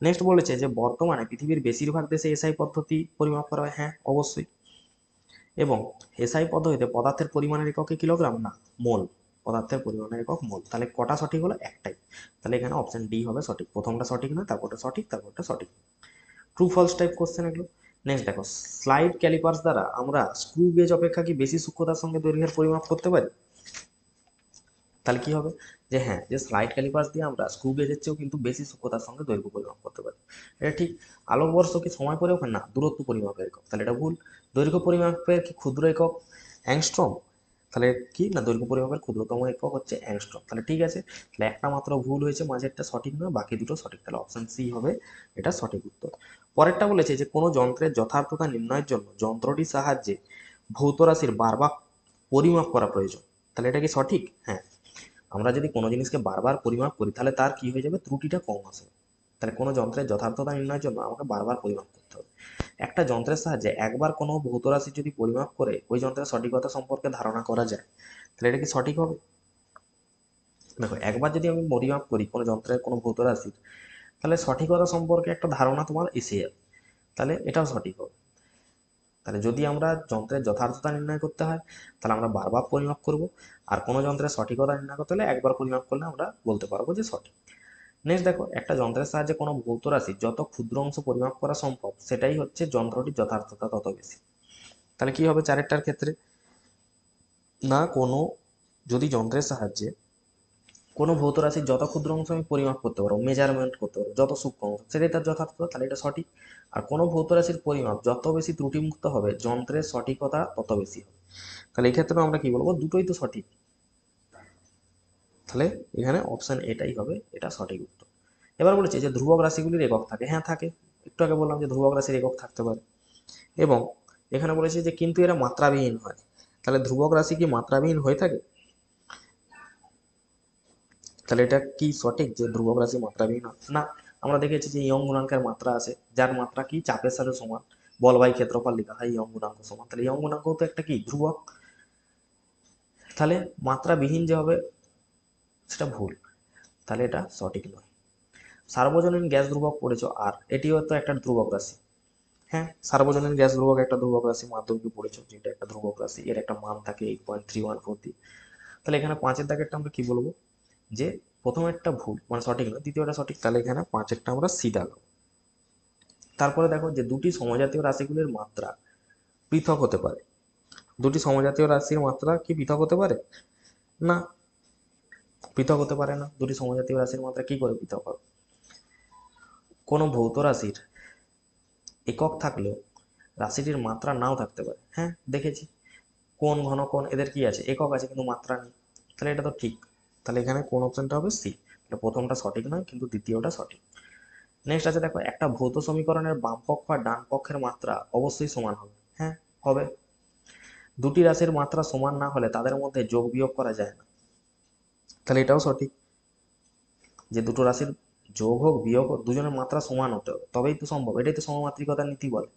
নেক্সট বলেছে যে বর্তমানে পৃথিবীর বেশিরভাগ দেশে এসআই পদ্ধতি পরিমাপ করা হয়, হ্যাঁ অবশ্যই। এবং এসআই পদ্ধতিতে পদার্থের পরিমাণের এককে কিলোগ্রাম, না মোল। পদার্থের পরিমাণের একক মোল। তাহলে কটা সঠিক হলো? একটাই। তাহলে এখানে অপশন ডি হবে সঠিক। প্রথমটা সঠিক না, তারপরটা সঠিক, তারপরটা সঠিক। ট্রু ফলস টাইপ কোশ্চেন এগুলো। নেক্সট দেখো, স্লাইড ক্যালিপার্স দ্বারা আমরা স্ক্রু গেজ অপেক্ষা কি বেশি সূক্ষ্মতার সঙ্গে দৈর্ঘ্যের পরিমাপ করতে পারি? তাহলে কি হবে? যে হ্যাঁ, যে স্লাইড ক্যালিপার্স দিয়ে আমরা স্ক্রু গেজের চেয়েও কিন্তু বেশি সূক্ষ্মতার সঙ্গে দৈর্ঘ্য পরিমাপ করতে পারি। এটা ঠিক। আলোকবর্ষ কি সময় পরিমাপ? না, দূরত্ব পরিমাপের একক। তাহলে এটা ভুল। দৈর্ঘ্য পরিমাপের কি ক্ষুদ্র একক অ্যাংস্ট্রম? তাহলে কি না, দৈর্ঘ্য পরিমাপের ক্ষুদ্রতম একক হচ্ছে অ্যাংস্ট্রম। তাহলে ঠিক আছে, তাহলে একটা মাত্র ভুল হয়েছে, মাঝেরটা সঠিক নয়, বাকি দুটো সঠিক। তাহলে অপশন সি হবে এটা সঠিক উত্তর। পরেরটা বলেছে যে কোনো যন্ত্রের যথার্থতা নির্ণয়ের জন্য যন্ত্রটির সাহায্যে ভৌত রাশির বারবার পরিমাপ করা প্রয়োজন। তাহলে এটা কি সঠিক? হ্যাঁ, আমরা যদি কোনো জিনিসকে বারবার পরিমাপ করি তাহলে তার কি হয়ে যাবে, ত্রুটিটা কম আসবে। তাহলে কোনো যন্ত্রের যথার্থতা নির্ণয়ের জন্য আমাকে বারবার পরিমাপ করতে হবে। একটা যন্ত্রের সাহায্যে একবার কোনো ভৌত রাশি যদি পরিমাপ করে ওই যন্ত্রের সঠিকতা সম্পর্কে ধারণা করা যায়, তাহলে এটা কি সঠিক হবে? দেখো, একবার যদি আমি পরিমাপ করি কোনো যন্ত্রের কোনো ভৌত রাশির, তাহলে সঠিকতা সম্পর্কে একটা ধারণা তোমার এসে যাবে, তাহলে এটাও সঠিক হবে। তাহলে যদি আমরা যন্ত্রের যথার্থতা নির্ণয় করতে হয় তাহলে আমরা বারবার পরিমাপ করব, আর কোনো যন্ত্রের সঠিকতা নির্ণয় করতে হলে একবার পরিমাপ করলে আমরা বলতে পারবো যে সঠিক। নেক্সট দেখো, একটা যন্ত্রের সাহায্যে কোনো ভৌত রাশি যত ক্ষুদ্র অংশ পরিমাপ করা সম্ভব সেটাই হচ্ছে যন্ত্রটির যথার্থতা তত বেশি। তাহলে কি হবে চারেরটার ক্ষেত্রে? না, কোনো যদি যন্ত্রের সাহায্যে কোনো ভৌত রাশির যত ক্ষুদ্র অংশ আমি পরিমাপ করতে পারবো, মেজারমেন্ট করতে পারবো, যত সূক্ষ্ম অংশ, সেটাই তার যথার্থতা, তাহলে এটা সঠিক। আর কোনো ভৌত রাশির পরিমাপ যত বেশি ত্রুটিমুক্ত হবে যন্ত্রের সঠিকতা তত বেশি হবে। তাহলে এই ক্ষেত্রে আমরা কি বলবো, দুটোই তো সঠিক। তাহলে এখানে অপশন এটাই হবে এটা সঠিক উত্তর। এবার বলেছে যে ধ্রুবক রাশিগুলির একক থাকে। হ্যাঁ থাকে, একটু আগে বললাম যে ধ্রুবক রাশির একক থাকতে পারে। এবং এখানে বলেছে যে কিন্তু এরা মাত্রাবিহীন হয়। তাহলে ধ্রুবক রাশি কি মাত্রাবিহীন হয়ে থাকে? তাহলে এটা কি সঠিক যে ধ্রুবক রাশি মাত্রাবিহীন হয়? না, আমরা দেখেছি যে ইয়ং গুণাঙ্কের মাত্রা আছে, যার মাত্রা কি চাপের সাথে সমান, বল বাই ক্ষেত্রফল লেখা হয় ইয়ং গুণাঙ্ক সমান। তাহলে ইয়ং গুণাঙ্ক তো একটা কি ধ্রুবক। তাহলে মাত্রাবিহীন যে হবে সেটা ভুল, তাহলে এটা সঠিক নয়। সার্বজনীন গ্যাস ধ্রুবক পড়েছো, আর এটিও তো একটা ধ্রুবক রাশি। হ্যাঁ, সার্বজনীন গ্যাস ধ্রুবক একটা ধ্রুবক রাশি, মাধ্যমিকে পড়েছো, যেটা একটা ধ্রুবক রাশি, এর একটা মান থাকে 8.314। তাহলে এখানে পাঁচের দাগেরটা আমরা কি বলবো, যে প্রথমেরটা ভুল মানে সঠিক না, দ্বিতীয়টা সঠিক। তাহলে এখানে পাঁচেরটা আমরা সি দাগাবো। তারপরে দেখো যে দুটি সমজাতীয় রাশিগুলির মাত্রা পৃথক হতে পারে। দুটি সমজাতীয় রাশির মাত্রা কি পৃথক হতে পারে? না, পৃথক হতে পারে না। দুটি সমজাতীয় রাশির মাত্রা কি করে পৃথক হবে? কোনো ভৌত রাশির একক থাকলেও রাশিটির মাত্রা নাও থাকতে পারে। হ্যাঁ, দেখেছি কোন ঘন কোন এদের কি আছে, একক আছে কিন্তু মাত্রা নেই। তাহলে এটা তো ঠিক। তাহলে এখানে কোন অপশনটা হবে? সি। প্রথমটা সঠিক নয় কিন্তু দ্বিতীয়টা সঠিক। নেক্সট আছে দেখো, একটা ভৌত সমীকরণের বাম পক্ষ আর ডান পক্ষের মাত্রা অবশ্যই সমান হবে। হ্যাঁ, হবে। দুটি রাশির মাত্রা সমান না হলে তাদের মধ্যে যোগ বিয়োগ করা যায় না। তাহলে এটাও সঠিক, যে দুটো রাশির যোগ হোক বিয়োগ হোক দুজনের মাত্রা সমান হতে হবে, তবেই তো সম্ভব। এটাই তো সমমাত্রিকতার নীতি বলে।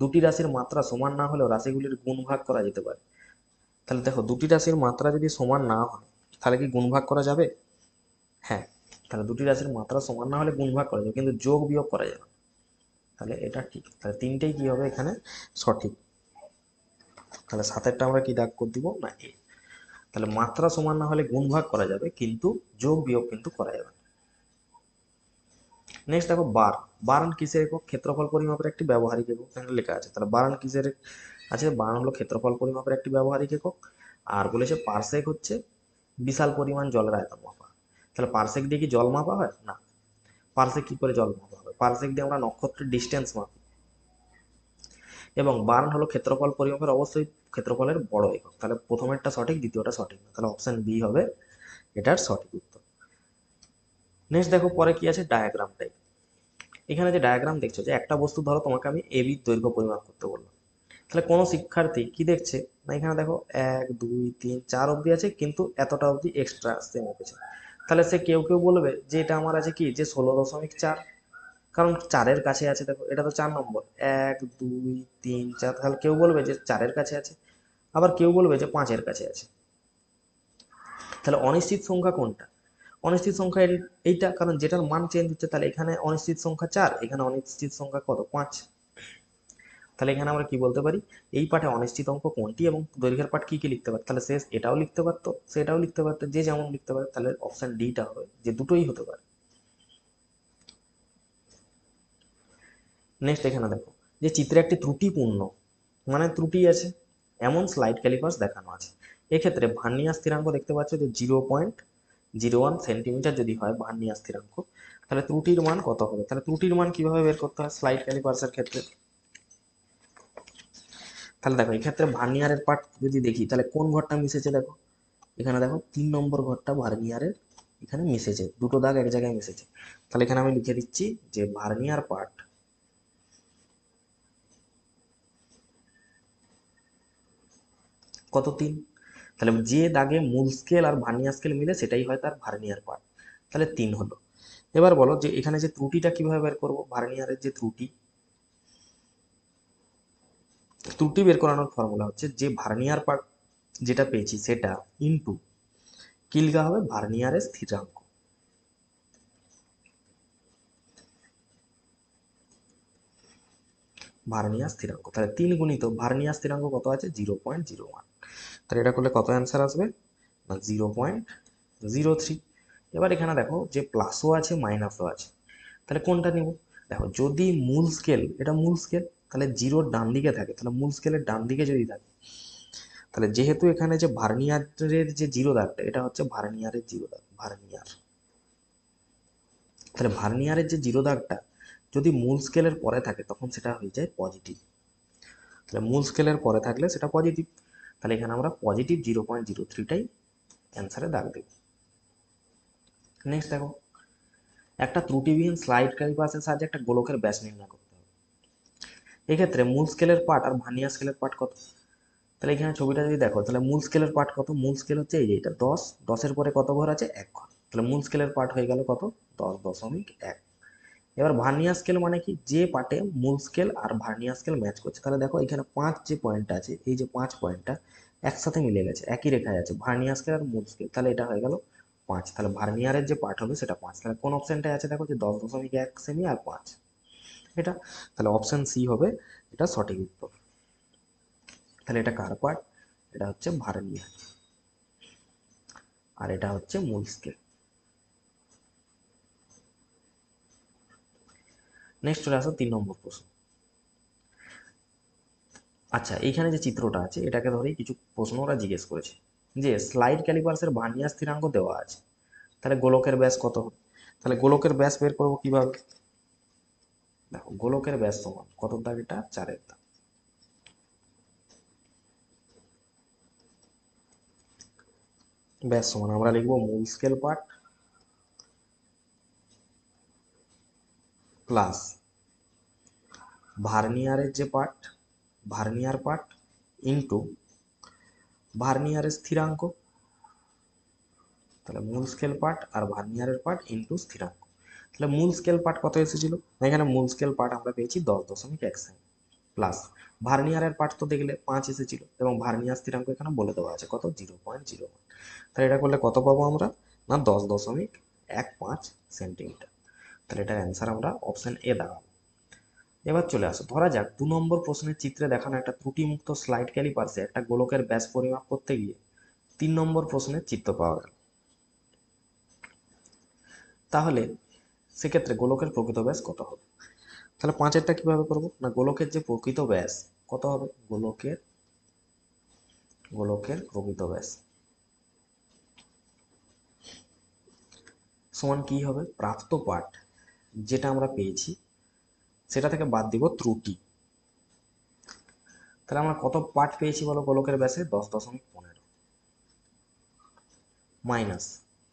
দুটি রাশির মাত্রা সমান না হলেও রাশিগুলির গুণ ভাগ করা যেতে পারে। তাহলে দেখো, দুটি রাশির মাত্রা যদি সমান না হয় তাহলে কি গুণ ভাগ করা যাবে? হ্যাঁ, তাহলে দুটি রাশির মাত্রা সমান না হলে গুণ ভাগ করা যাবে, কিন্তু যোগ বিয়োগ করা যাবে না। তাহলে এটা ঠিক। তাহলে তিনটেই কি হবে এখানে সঠিক। তাহলে সাতেরটা আমরা কি দাগ করে দিব, না এ। তাহলে মাত্রা সমান না হলে গুণ ভাগ করা যাবে কিন্তু যোগ বিয়োগ কিন্তু করা যাবে না। নেক্সট দেখো, বার্ন কিসের একক? ক্ষেত্রফল পরিমাপের একটি ব্যবহারিক একক এখানে লেখা আছে। তাহলে বার্ন কিসের আছে? বার্ন হলো ক্ষেত্রফল পরিমাপের একটি ব্যবহারিক একক। আর বলেছে পারসেক হচ্ছে বিশাল পরিমাণ জলের আয়তন মাপা। তাহলে পারসেক দিয়ে কি জল মাপা হয়? না। পারসেক কি করে জল মাপা হবে? পারসেক দিয়ে আমরা নক্ষত্রের ডিস্টেন্স মাপি। এবং বার্ন হলো ক্ষেত্রফল পরিমাপের অবশ্যই ক্ষেত্রফলের বড় একক। তাহলে প্রথমেরটা সঠিক, দ্বিতীয়টা সঠিক না। তাহলে অপশন বি হবে এটার সঠিক উত্তর। নেক্সট দেখো পরে কি আছে, ডায়াগ্রাম টাইপ। এখানে যে ডায়াগ্রাম দেখছো, যে একটা বস্তু ধরো তোমাকে আমি এবি দৈর্ঘ্য পরিমাপ করতে বললাম। তাহলে কোনো শিক্ষার্থী কি দেখছে না, এখানে দেখো 1 2 3 4 অবধি আছে কিন্তু এতটা অবধি এক্সট্রা সে মেপেছে। তাহলে সে কেউ কেউ বলবে যে এটা আমার আছে কি, যে 16.4, কারণ 4-এর কাছে আছে। দেখো এটা তো 4 নম্বর, 1 2 3 4। তাহলে কেউ বলবে যে 4-এর কাছে আছে, আবার কেউ বলবে যে 5-এর কাছে আছে। তাহলে অনিশ্চিত সংখ্যা কোনটা? অনিশ্চিত সংখ্যা এইটা, কারণ যেটার মান চেঞ্জ হচ্ছে। তাহলে এখানে অনিশ্চিত সংখ্যা 4, এখানে অনিশ্চিত সংখ্যা কত? 5। তাহলে এখানে আমরা কি বলতে পারি, এই পাঠে অনিশ্চিত অঙ্ক কোনটি এবং দৈর্ঘ্যের পাঠ কি কি লিখতে পারে, তাহলে সে এটাও লিখতে পারতো, সেটাও লিখতে পারতো, যে যেমন লিখতে পারে। তাহলে অপশন ডিটা হবে যে দুটোই হতে পারে। নেক্সট এখানে দেখো যে চিত্রে একটি ত্রুটিপূর্ণ, মানে ত্রুটি আছে এমন স্লাইড ক্যালিপার্স দেখানো আছে। এক্ষেত্রে ভার্নিয়ার স্থিরাঙ্ক দেখতে পাচ্ছ যে 0.01 সেন্টিমিটার যদি হয় ভার্নিয়ার স্থিরাঙ্ক, তাহলে ত্রুটির মান কত হবে। তাহলে ত্রুটির মান কিভাবে বের করতে হয় স্লাইড ক্যালিপার্সের ক্ষেত্রে, তাহলে দেখো এক্ষেত্রে ভার্নিয়ারের পার্ট যদি দেখি তাহলে কোন ঘরটা মিশেছে, দেখো এখানে দেখো 3 নম্বর ঘরটা ভার্নিয়ারের এখানে মিশেছে, দুটো দাগ এক জায়গায় মিশেছে। তাহলে এখানে আমি লিখে দিচ্ছি যে ভার্নিয়ার পার্ট কত 3, তাহলে যে দাগে মূল স্কেল আর ভার্নিয়ার স্কেল মিলে সেটাই হয় তার ভার্নিয়ার পার্ট, তাহলে 3 হলো। এবার বলো যে এখানে যে ত্রুটিটা কিভাবে বের করব, ভার্নিয়ারের যে ত্রুটি, ত্রুটি বের করানোর ফর্মুলা হচ্ছে যে ভার্নিয়ার পার্ট যেটা পেয়েছি সেটা ইনটু কি লেখা হবে ভার্নিয়ারের স্থিরাঙ্ক, ভার্নিয়ার স্থিরাঙ্ক, তাহলে 3 গুণিত ভার্নিয়ার স্থিরাঙ্ক কত আছে 0.01, তাহলে এটা করলে কত অ্যান্সার আসবে না 0.03। এবার এখানে দেখো যে প্লাসও আছে মাইনাসও আছে, তাহলে কোনটা নিব, দেখো যদি মূল স্কেল, এটা মূল স্কেল, তাহলে জিরোর ডান দিকে থাকে, তাহলে মূল স্কেলের ডান দিকে যদি থাকে, তাহলে যেহেতু এখানে যে ভার্নিয়ারের যে জিরো দাগটা এটা হচ্ছে ভার্নিয়ারের জিরো দাগ, ভার্নিয়ার, তাহলে ভার্নিয়ারের যে জিরো দাগটা যদি মূল স্কেলের পরে থাকে তখন সেটা হয়ে যায় পজিটিভ, তাহলে মূল স্কেলের পরে থাকলে সেটা পজিটিভ, তাহলে এখানে আমরা পজিটিভ 0.03টাই অ্যান্সারে দাগ দেব। নেক্সট দেখো একটা ত্রুটিবিহীন স্লাইড ক্যালিপার্সের সাহায্যে একটা গোলকের ব্যাস নির্ণয় করতে হবে। এক্ষেত্রে মূল স্কেলের পার্ট আর ভার্নিয়ার স্কেলের পার্ট কত, তাহলে এখানে ছবিটা যদি দেখো তাহলে মূল স্কেলের পার্ট কত, মূল স্কেল হচ্ছে এই যে এটা 10, 10-এর পরে কত ঘর আছে 1 ঘর, তাহলে মূল স্কেলের পার্ট হয়ে গেল কত 10.1। এবার ভার্নিয়ার স্কেল মানে কি, যে পার্টে মূল স্কেল আর ভার্নিয়ার স্কেল ম্যাচ করছে, তাহলে দেখো এখানে 5 যে পয়েন্টটা আছে, এই যে 5 পয়েন্টটা একসাথে মিলে গেছে, একই রেখায় আছে ভার্নিয়ার স্কেল আর মূল স্কেল, তাহলে এটা হয়ে গেল 5, তাহলে ভার্নিয়ারের যে পার্ট হবে সেটা 5, তাহলে কোন অপশনটায় আছে দেখো যে 10.1 সেমি আর 5 এটা, তাহলে অপশন সি হবে এটা সঠিক উত্তর। তাহলে এটা কার পার্ট, এটা হচ্ছে ভার্নিয়ার আর এটা হচ্ছে মূল স্কেল। নেক্সট চলে আসো 3 নম্বর প্রশ্ন। আচ্ছা এইখানে যে চিত্রটা আছে এটাকে ধরেই কিছু প্রশ্ন ওরা জিজ্ঞেস করেছে যে স্লাইড ক্যালিপার্সের ভার্নিয়ার স্থিরাঙ্ক দেওয়া আছে, তাহলে গোলকের ব্যাস কত হবে, তাহলে গোলকের ব্যাস বের করবো কিভাবে, দেখো গোলকের ব্যাস সমান কত দাগ, এটা 4-এর দাগ, ব্যাস সমান আমরা লিখবো মূল স্কেল পার্ট প্লাস ভার্নিয়ারের যে পার্ট, ভার্নিয়ার পার্ট ইন্টু ভার্নিয়ারের স্থিরাঙ্ক, তাহলে মূল স্কেল পার্ট আর ভার্নিয়ারের পার্ট ইন্টু স্থিরাঙ্ক, তাহলে মূল স্কেল পার্ট কত এসেছিল, এখানে মূল স্কেল পার্ট আমরা পেয়েছি 10.1 সেমি প্লাস ভার্নিয়ারের পার্ট তো দেখলে 5 এসেছিল এবং ভার্নিয়ার স্থিরাঙ্ক এখানে বলে দেওয়া আছে কত 0.01, তাহলে এটা করলে কত পাবো আমরা না 10.15 সেন্টিমিটার, তাহলে এটার অ্যান্সার আমরা অপশন এ দাঁড়াবো। এবার চলে আসো ধরা যাক 2 নম্বর প্রশ্নের চিত্রে দেখানো একটা ত্রুটিমুক্ত স্লাইড ক্যালিপার্সে একটা গোলকের ব্যাস পরিমাপ করতে গিয়ে 3 নম্বর প্রশ্নের চিত্র পাওয়া গেল, তাহলে সেক্ষেত্রে গোলকের প্রকৃত ব্যাস কত হবে, তাহলে 5-এরটা কিভাবে করব না গোলকের যে প্রকৃত ব্যাস কত হবে, গোলকের গোলকের প্রকৃত ব্যাস সমান কি হবে, প্রাপ্ত পাঠ যেটা আমরা পেয়েছি সেটা থেকে বাদ দিব ত্রুটি, তাহলে আমরা কত পাঠ পেয়েছি বলো গোলকের ব্যাসে 10.15 মাইনাস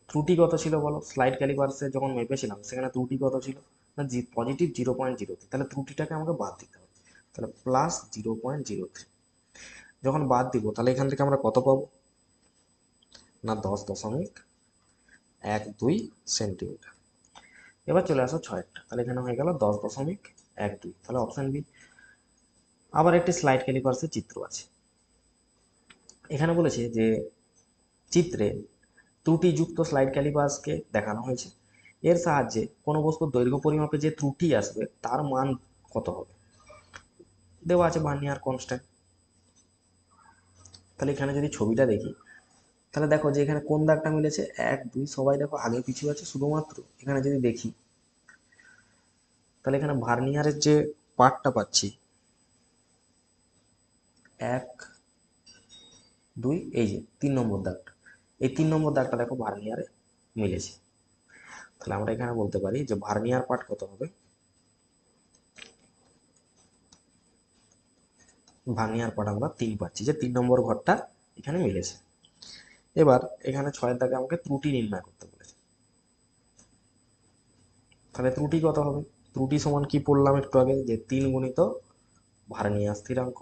ত্রুটি কত ছিল বলো, স্লাইড ক্যালিপার্সে যখন মেপেছিলাম সেখানে ত্রুটি কত ছিল না পজিটিভ 0.03, তাহলে ত্রুটিটাকে আমাকে বাদ দিতে হবে, তাহলে প্লাস 0.03, যখন বাদ দিব তাহলে এখান থেকে আমরা কত পাবো না 10.12 সেন্টিমিটার। এবার চলে আসো 6-টা, তাহলে এখানে হয়ে গেল 10.12, তাহলে অপশন বি। আবার একটি স্লাইড ক্যালিপার্সের চিত্র আছে, এখানে বলেছে যে চিত্রে ত্রুটিযুক্ত স্লাইড ক্যালিপার্সকে দেখানো হয়েছে, এর সাহায্যে কোনো বস্তুর দৈর্ঘ্য পরিমাপে যে ত্রুটি আসবে তার মান কত হবে, দেওয়া আছে ভার্নিয়ার কনস্ট্যান্ট। তাহলে এখানে যদি ছবিটা দেখি, তাহলে দেখো যে এখানে কোন দাগটা মিলেছে, 1 2 সবাই দেখো আগে পিছু আছে, শুধুমাত্র এখানে যদি দেখি তাহলে এখানে ভার্নিয়ারের যে পার্টটা পাচ্ছি 1 2, এই যে 3 নম্বর দাগটা, এই 3 নম্বর দাগটা দেখো ভার্নিয়ারে মিলেছে। তাহলে আমরা এখানে বলতে পারি যে ভার্নিয়ার পার্ট কত হবে, ভার্নিয়ার পার্ট আমরা 3 পাচ্ছি, যে 3 নম্বর ঘরটা এখানে মিলেছে। এবার এখানে 6 দাগে আমাকে ত্রুটি নির্ণয় করতে বলেছে। তাহলে ত্রুটি কত হবে, ত্রুটি সমান কি পড়লাম একটু আগে, যে 3 গুণিত ভার্নিয়ার স্থিরাঙ্ক,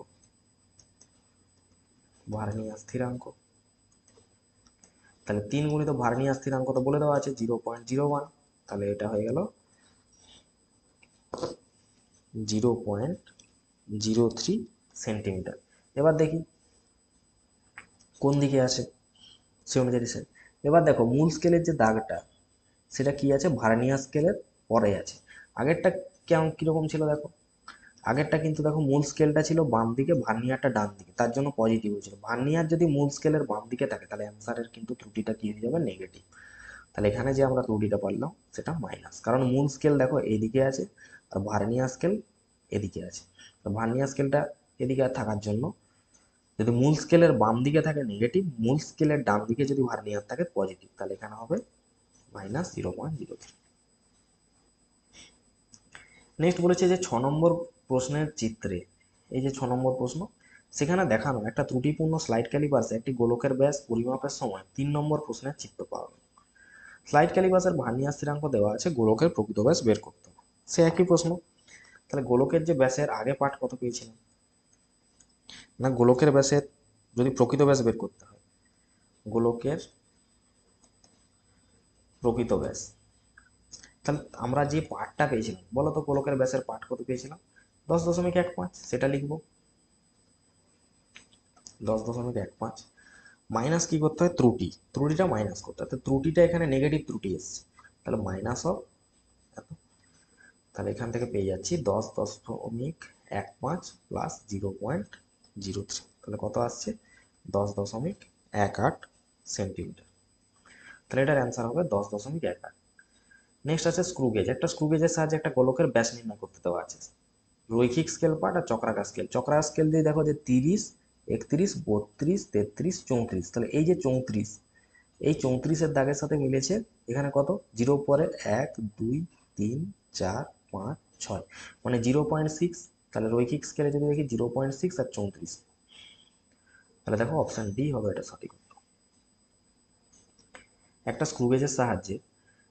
ভার্নিয়ার স্থিরাঙ্ক। তাহলে 3 গুণিত ভার্নিয়ার স্থিরাঙ্ক তো বলে দেওয়া আছে 0.01, তাহলে এটা হয়ে গেল 0.03 সেন্টিমিটার। এবার দেখি কোন দিকে আছে সে অনুযায়ী সে। এবার দেখো মূল স্কেলের যে দাগটা সেটা কি আছে, ভার্নিয়ার স্কেলের পরে আছে। আগেরটা কেমন কিরকম ছিল দেখো, আগেরটা কিন্তু দেখো মূল স্কেলটা ছিল বাম দিকে, ভার্নিয়ারটা ডান দিকে, তার জন্য পজিটিভ হয়েছিল। ভার্নিয়ার যদি মূল স্কেলের বাম দিকে থাকে তাহলে অ্যান্সারের কিন্তু ত্রুটিটা কি হয়ে যাবে, নেগেটিভ। তাহলে এখানে যে আমরা ত্রুটিটা পারলাম সেটা মাইনাস, কারণ মূল স্কেল দেখো এইদিকে আছে আর ভার্নিয়ার স্কেল এদিকে আছে। তো ভার্নিয়ার স্কেলটা এদিকে থাকার জন্য যদি মূল স্কেলের বাম দিকে থাকে নেগেটিভ, মূল স্কেলের ডান দিকে যদি ভার্নিয়ার থাকে পজিটিভ, তাহলে এখানে হবে -0.03। নেক্সট বলেছে যে 6 নম্বর প্রশ্নের চিত্রে, এই যে 6 নম্বর প্রশ্ন, সেখানে দেখানো একটা ত্রুটিপূর্ণ স্লাইড ক্যালিপার্সে একটি গোলকের ব্যাস পরিমাপের সময় 3 নম্বর প্রশ্নের চিত্র পাওয়া গেল। স্লাইড ক্যালিপার্সের ভার্নিয়ার স্থিরাঙ্ক দেওয়া আছে, গোলকের প্রকৃত ব্যাস বের করতে হবে। সে একই প্রশ্ন। তাহলে গোলকের যে ব্যাসের আগে পার্ট কত পেয়েছিলাম, না গোলকের ব্যাসের যদি প্রকৃত ব্যাস বের করতে হয়, গোলকের প্রকৃত ব্যাস, তাহলে আমরা যে পার্টটা পেয়েছিলাম বলো তো, গোলকের ব্যাসের পার্ট কত পেয়েছিলাম, 10.15, সেটা লিখবো 10.15, মাইনাস কি করতে হয়, ত্রুটি, ত্রুটিটা মাইনাস করতে হয়। তো ত্রুটিটা এখানে নেগেটিভ ত্রুটি এসছে, তাহলে মাইনাস অফ এত, তাহলে এখান থেকে পেয়ে যাচ্ছি 10.15 প্লাস 0.03, তাহলে কত আসছে 10.18 সেন্টিমিটার। তাহলে এটার অ্যান্সার হবে 10.18। নেক্সট আছে স্ক্রু গেজ। একটা স্ক্রু গেজের সাহায্যে একটা গোলকের ব্যাস নির্ণয় করতে দেওয়া আছে। রৈখিক স্কেল পার্ট আর চক্রাকার স্কেল। চক্রাকার স্কেল দিয়ে দেখো যে 30, 31, 32, 33, 34, তাহলে এই যে 34, এই 34-এর দাগের সাথে মিলেছে এখানে কত, 0 পরে 1 2 3 4 5 6, মানে 0.6। তাহলে রৈখিক স্কেলে যদি দেখি 0.6 আর 34, তাহলে দেখো অপশন ডি হবে এটা সঠিক। একটা স্ক্রু গেজের সাহায্যে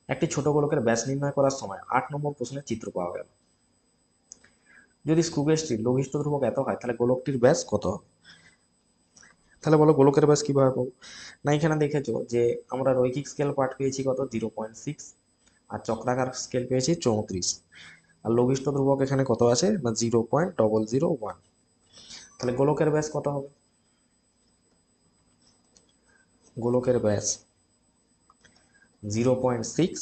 একটি ছোট গোলকের ব্যাস নির্ণয় করার সময় 8 নম্বর প্রশ্নের চিত্র পাওয়া গেল। যদি স্ক্রু গেজটির লঘিষ্ঠ ধ্রুবক এত হয় তাহলে গোলকটির ব্যাস কত হবে। তাহলে বলো গোলকের ব্যাস কিভাবে পাবো, না এখানে দেখেছো যে আমরা রৈখিক স্কেল পার্ট পেয়েছি কত 0.6, আর চক্রাকার স্কেল পেয়েছি 34, আর লঘিষ্ঠ ধ্রুবক এখানে কত আছে না 0.001, তাহলে গোলকের ব্যাস কত হবে, গোলকের ব্যাস 0.6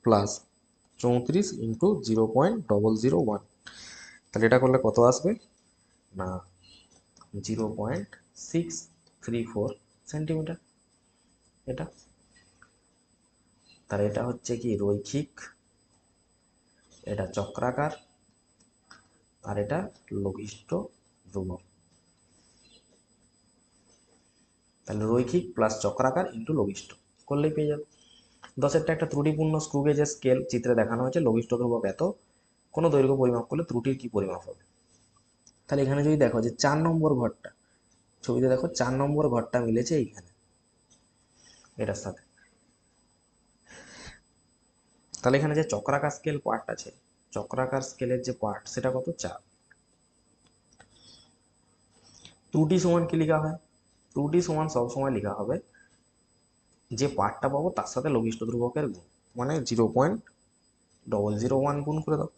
প্লাস 34 ইন্টু 0.001, তাহলে এটা করলে কত আসবে না 0.634 সেন্টিমিটার। এটা তাহলে এটা হচ্ছে কি রৈখিক, এটা চক্রাকার, আর এটা লঘিষ্ঠ ধ্রুবক। তাহলে রৈখিক প্লাস চক্রাকার ইন্টু লঘিষ্ঠ করলেই পেয়ে যাবে। 10-এরটা একটা ত্রুটিপূর্ণ স্ক্রু গেজের স্কেল চিত্রে দেখানো হয়েছে, লঘিষ্ঠ ধ্রুবক এত, কোনো দৈর্ঘ্য পরিমাপ করলে ত্রুটির কি পরিমাপ হবে। তাহলে এখানে যদি দেখো যে 4 নম্বর ঘরটা, ছবিতে দেখো 4 নম্বর ঘরটা মিলেছে এইখানে এটার সাথে। তাহলে এখানে যে চক্রাকার স্কেল পার্ট আছে, চক্রাকার স্কেলের যে পার্ট সেটা কত 4। ত্রুটি সমান কি লেখা হয়, ত্রুটি সমান সবসময় লেখা হবে যে পার্টটা পাবো তার সাথে লঘিষ্ঠ ধ্রুবকের গুণ, মানে 0.001 গুণ করে দাও।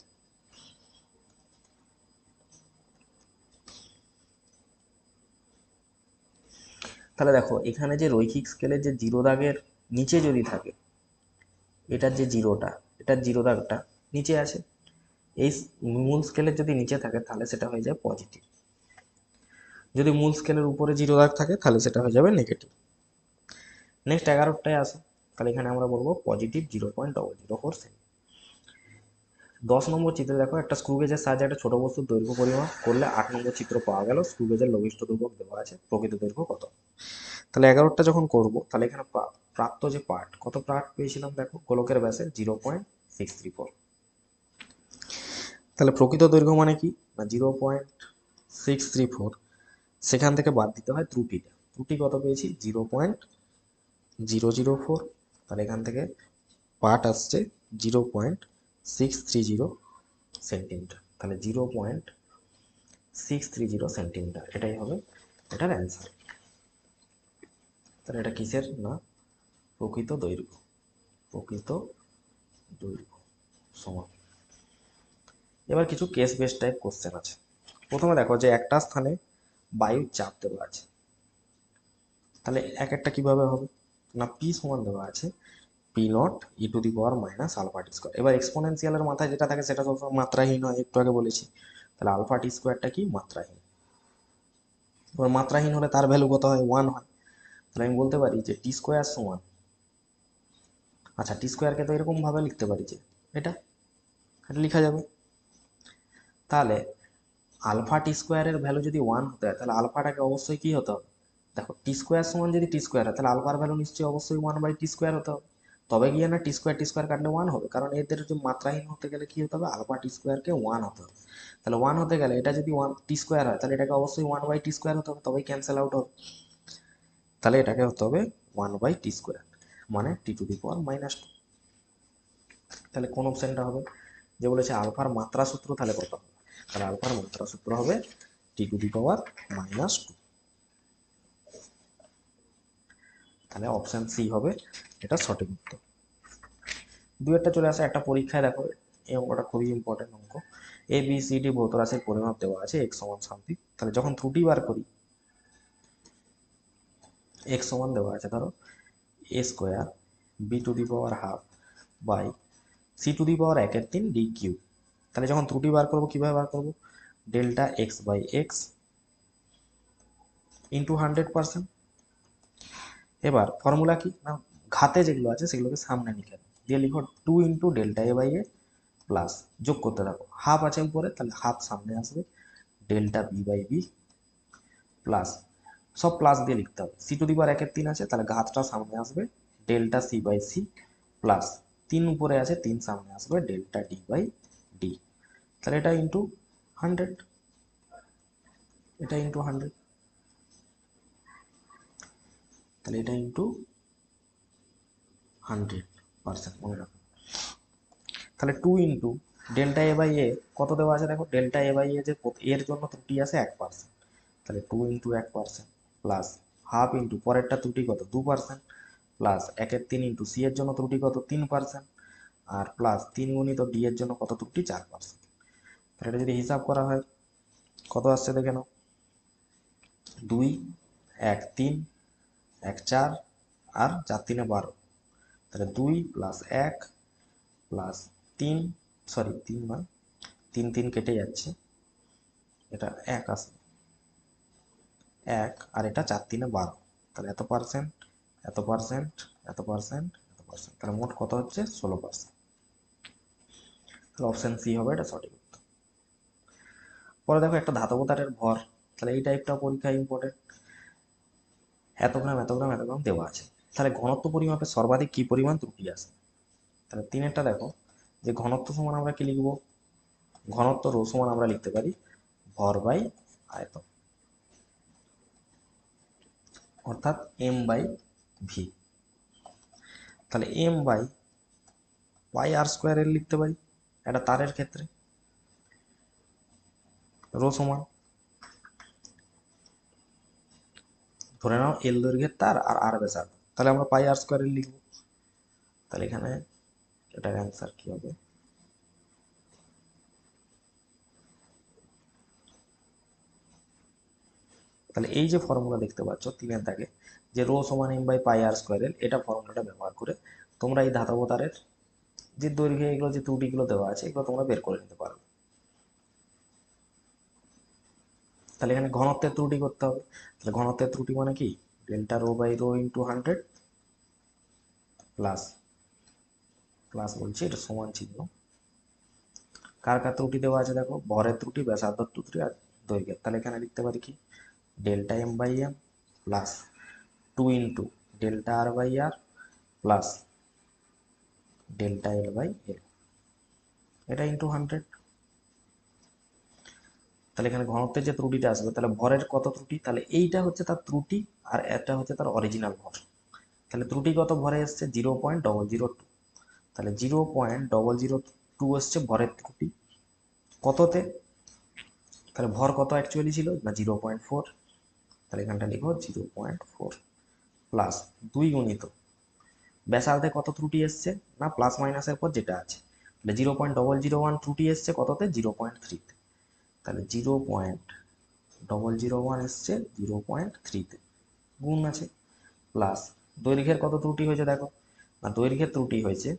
তাহলে দেখো এখানে যে রৈখিক স্কেলের যে 0 দাগের নিচে যদি থাকে, এটার যে জিরোটা, এটার 0 দাগটা নিচে আছে, এই মূল স্কেলের যদি নিচে থাকে তাহলে সেটা হয়ে যায় পজিটিভ। যদি মূল স্কেলের উপরে 0 দাগ থাকে তাহলে সেটা হয়ে যাবে নেগেটিভ। নেক্সট 11টায় আসে, তাহলে এখানে আমরা বলবো পজিটিভ 0.004 সেমি। 10 নম্বর চিত্রে দেখো একটা স্ক্রু গেজের সাহায্যে একটা ছোট বস্তুর দৈর্ঘ্য পরিমাপ করলে 8 নম্বর চিত্র পাওয়া গেল। স্ক্রু গেজের লঘিষ্ঠ দৈর্ঘ্য দেওয়া আছে, প্রকৃত দৈর্ঘ্য কত। তাহলে 11টা যখন করব তাহলে এখানে প্রাপ্ত যে পার্ট, কত পার্ট পেয়েছিলাম দেখো, গোলকের ব্যাসে 0.634। তাহলে প্রকৃত দৈর্ঘ্য মানে কি না 0.634, সেখান থেকে বাদ দিতে হয় ত্রুটিটা। ত্রুটি কত পেয়েছি 0.004, তাহলে এখান থেকে পার্ট আসছে 0.630 সেন্টিমিটার। তাহলে 0.630 সেন্টিমিটার, এটাই হবে এটার অ্যান্সার। তাহলে এটা কিসের না প্রকৃত দৈর্ঘ্য। প্রকৃত দৈর্ঘ্য সমান। এবার কিছু কেস বেস টাইপ কোশ্চেন আছে। প্রথমে দেখো যে একটা স্থানে বায়ুর চাপ দেওয়া আছে, তাহলে এক একটা কিভাবে হবে না পি সমান দেওয়া আছে P nought E to the power minus alpha T square. এবার এক্সপোনেনশিয়ালের মাথায় যেটা থাকে সেটা সবসময় মাত্রাহীন হয়, একটু আগে বলেছি। তাহলে আলফা টি স্কোয়ারটা কি মাত্রাহীন। এবার মাত্রাহীন হলে তার ভ্যালু কত হয় 1 হয়। তাহলে আমি বলতে পারি যে টি স্কোয়ার সমান, আচ্ছা টি স্কোয়ারকে তো এরকম ভাবে লিখতে পারি যে এটা এটা লেখা যাবে। তাহলে আলফা টি স্কোয়ারের ভ্যালু যদি 1 হতে হয় তাহলে আলফাটাকে অবশ্যই কি হতে হবে, দেখো টি স্কোয়ার সমান যদি টি স্কোয়ার হয় তাহলে আলফার ভ্যালু নিশ্চয়ই অবশ্যই 1/টি স্কোয়ার হতে হবে। তবে গিয়ে না টি স্কোয়ার কাটলে 1 হবে, কারণ এদের যে মাত্রাহীন হতে গেলে কি হতে হবে আলফা টি স্কোয়ারকে 1 হতে হবে। তাহলে 1 হতে গেলে এটা যদি 1 টি স্কোয়ার হয় তাহলে এটাকে অবশ্যই 1/টি স্কোয়ার হতে হবে, তবেই ক্যান্সেল আউট হবে। তাহলে এটাকে হতে হবে 1/টি স্কোয়ার, মানে টি টু দি পাওয়ার -2। তাহলে কোন অপশনটা হবে, যে বলেছে আলফার মাত্রা সূত্র, তাহলে কত হবে, তাহলে আলফার মাত্রা সূত্র হবে টি টু দি পাওয়ার -2। তাহলে অপশন সি হবে এটা সঠিক উত্তর। দুইটা চলে আসে একটা পরীক্ষায়, দেখো এই অঙ্কটা খুবই ইম্পর্টেন্ট অঙ্ক। এ বি সি ডি ভৌত রাশির পরিমাপ দেওয়া আছে x সমান সামথিং। তাহলে যখন ত্রুটি বার করি, x সমান দেওয়া আছে ধরো a square B to the power half by C to the power 1/3 D Q. তাহলে যখন ত্রুটি বার করবো কিভাবে বার করবো, delta X by X into 100%। এবার ফর্মুলা কি না ঘাতে যেগুলো আছে সেগুলোকে সামনে নিয়ে দিয়ে লিখো 2 into delta A by A plus, যোগ করতে থাকো, হাফ আছে উপরে তাহলে হাফ সামনে আসবে, delta B by B plus, সব প্লাস দিয়ে লিখতে হবে, সি টু দি পাওয়ার 1/3 আছে তাহলে ঘাতটা সামনে আসবে, delta C by C plus 3 উপরে আছে 3 সামনে আসবে, ডেল্টা ডি বাই ডি। তাহলে এটা ইন্টু 100, এটা ইন্টু 100, তাহলে এটা ইন্টু 100% মনে রাখো। তাহলে 2 ইন্টু ডেল্টা এ বাই এ কত দেওয়া আছে দেখো, ডেল্টা এ বাই এ যে এর জন্য ত্রুটি আছে 1%, তাহলে 2 ইন্টু 1% প্লাস হাফ ইন্টু পরেরটা ত্রুটি কত 2% প্লাস 1/3 ইন্টু সি এর জন্য ত্রুটি কত 3%, আর প্লাস 3 গুণিত ডি এর জন্য কত ত্রুটি 4%। তাহলে এটা যদি হিসাব করা হয় কত আসছে দেখে নাও, 2 1 3 1 4 আর 4 3 12, তাহলে 2 প্লাস 1 প্লাস 3, সরি 3 নয় 3 3 কেটে যাচ্ছে, এটা 1 আসবে 1, আর এটা 4 3 12, তাহলে এত পার্সেন্ট এত পার্সেন্ট এত পার্সেন্ট এত পার্সেন্ট, তাহলে মোট কত হচ্ছে 16%। তাহলে অপশন সি হবে এটা সঠিক উত্তর। পরে দেখো একটা ধাতব তারের ভর, তাহলে এই টাইপটা পরীক্ষা ইম্পর্টেন্ট, এত গ্রাম এত গ্রাম এত গ্রাম দেওয়া আছে, তাহলে ঘনত্ব পরিমাপে সর্বাধিক কি পরিমাণ ত্রুটি আসে। তাহলে তিনেরটা দেখো যে ঘনত্ব সমান আমরা কি লিখবো, ঘনত্ব রো সমান আমরা লিখতে পারি ভর বাই আয়তন, অর্থাৎ এম বাই ভি। তাহলে M by pi R square এর লিখতে পারি একটা তারের ক্ষেত্রে, রো সমান ধরে নাও এল দৈর্ঘ্যের তার আর আর ব্যাসার্ধ, তাহলে আমরা পাই আর স্কোয়ার এর লিখবো। তাহলে এখানে এটার অ্যান্সার কি হবে, তাহলে এই যে ফর্মুলা দেখতে পাচ্ছ তিনের দাগে যে রো সমান m by pi R square l, এটা ফর্মুলাটা ব্যবহার করে তোমরা এই ধাতব তারের যে দৈর্ঘ্য এগুলো যে ত্রুটিগুলো দেওয়া আছে এগুলো তোমরা বের করে নিতে পারবে। তাহলে এখানে ঘনত্বের ত্রুটি করতে হবে। তাহলে ঘনত্বের ত্রুটি মানে কি, delta rho by rho into 100 plus plus বলছি, এটা সমান চিহ্ন। কার কার ত্রুটি দেওয়া আছে দেখো, ভরের ত্রুটি, ব্যাসার্ধের ত্রুটি আর দৈর্ঘ্যের। তাহলে এখানে লিখতে পারি কি, delta M by M plus 2 into delta R by R plus delta L by L, এটা ইন্টু 100। তাহলে এখানে ঘনত্বের যে ত্রুটিটা আসবে, তাহলে ভরের কত ত্রুটি, তাহলে এইটা হচ্ছে তার ত্রুটি আর এটা হচ্ছে তার অরিজিনাল ভর। তাহলে ত্রুটিগত ভরে এসছে 0.002, তাহলে 0.002 এসছে ভরের ত্রুটি। কততে, তাহলে ভর কত অ্যাকচুয়ালি ছিল না 0.4, তাহলে এখানটা লিখো 0.4 প্লাস 2 গুণিত ব্যাসার্ধে কত ত্রুটি এসছে না প্লাস মাইনাসের পর যেটা আছে, তাহলে 0.001 ত্রুটি এসছে কততে 0.3তে, তাহলে 0.001 এসছে 0.3তে, গুণ আছে প্লাস দৈর্ঘ্যের কত ত্রুটি হয়েছে দেখো, না দৈর্ঘ্যের ত্রুটি হয়েছে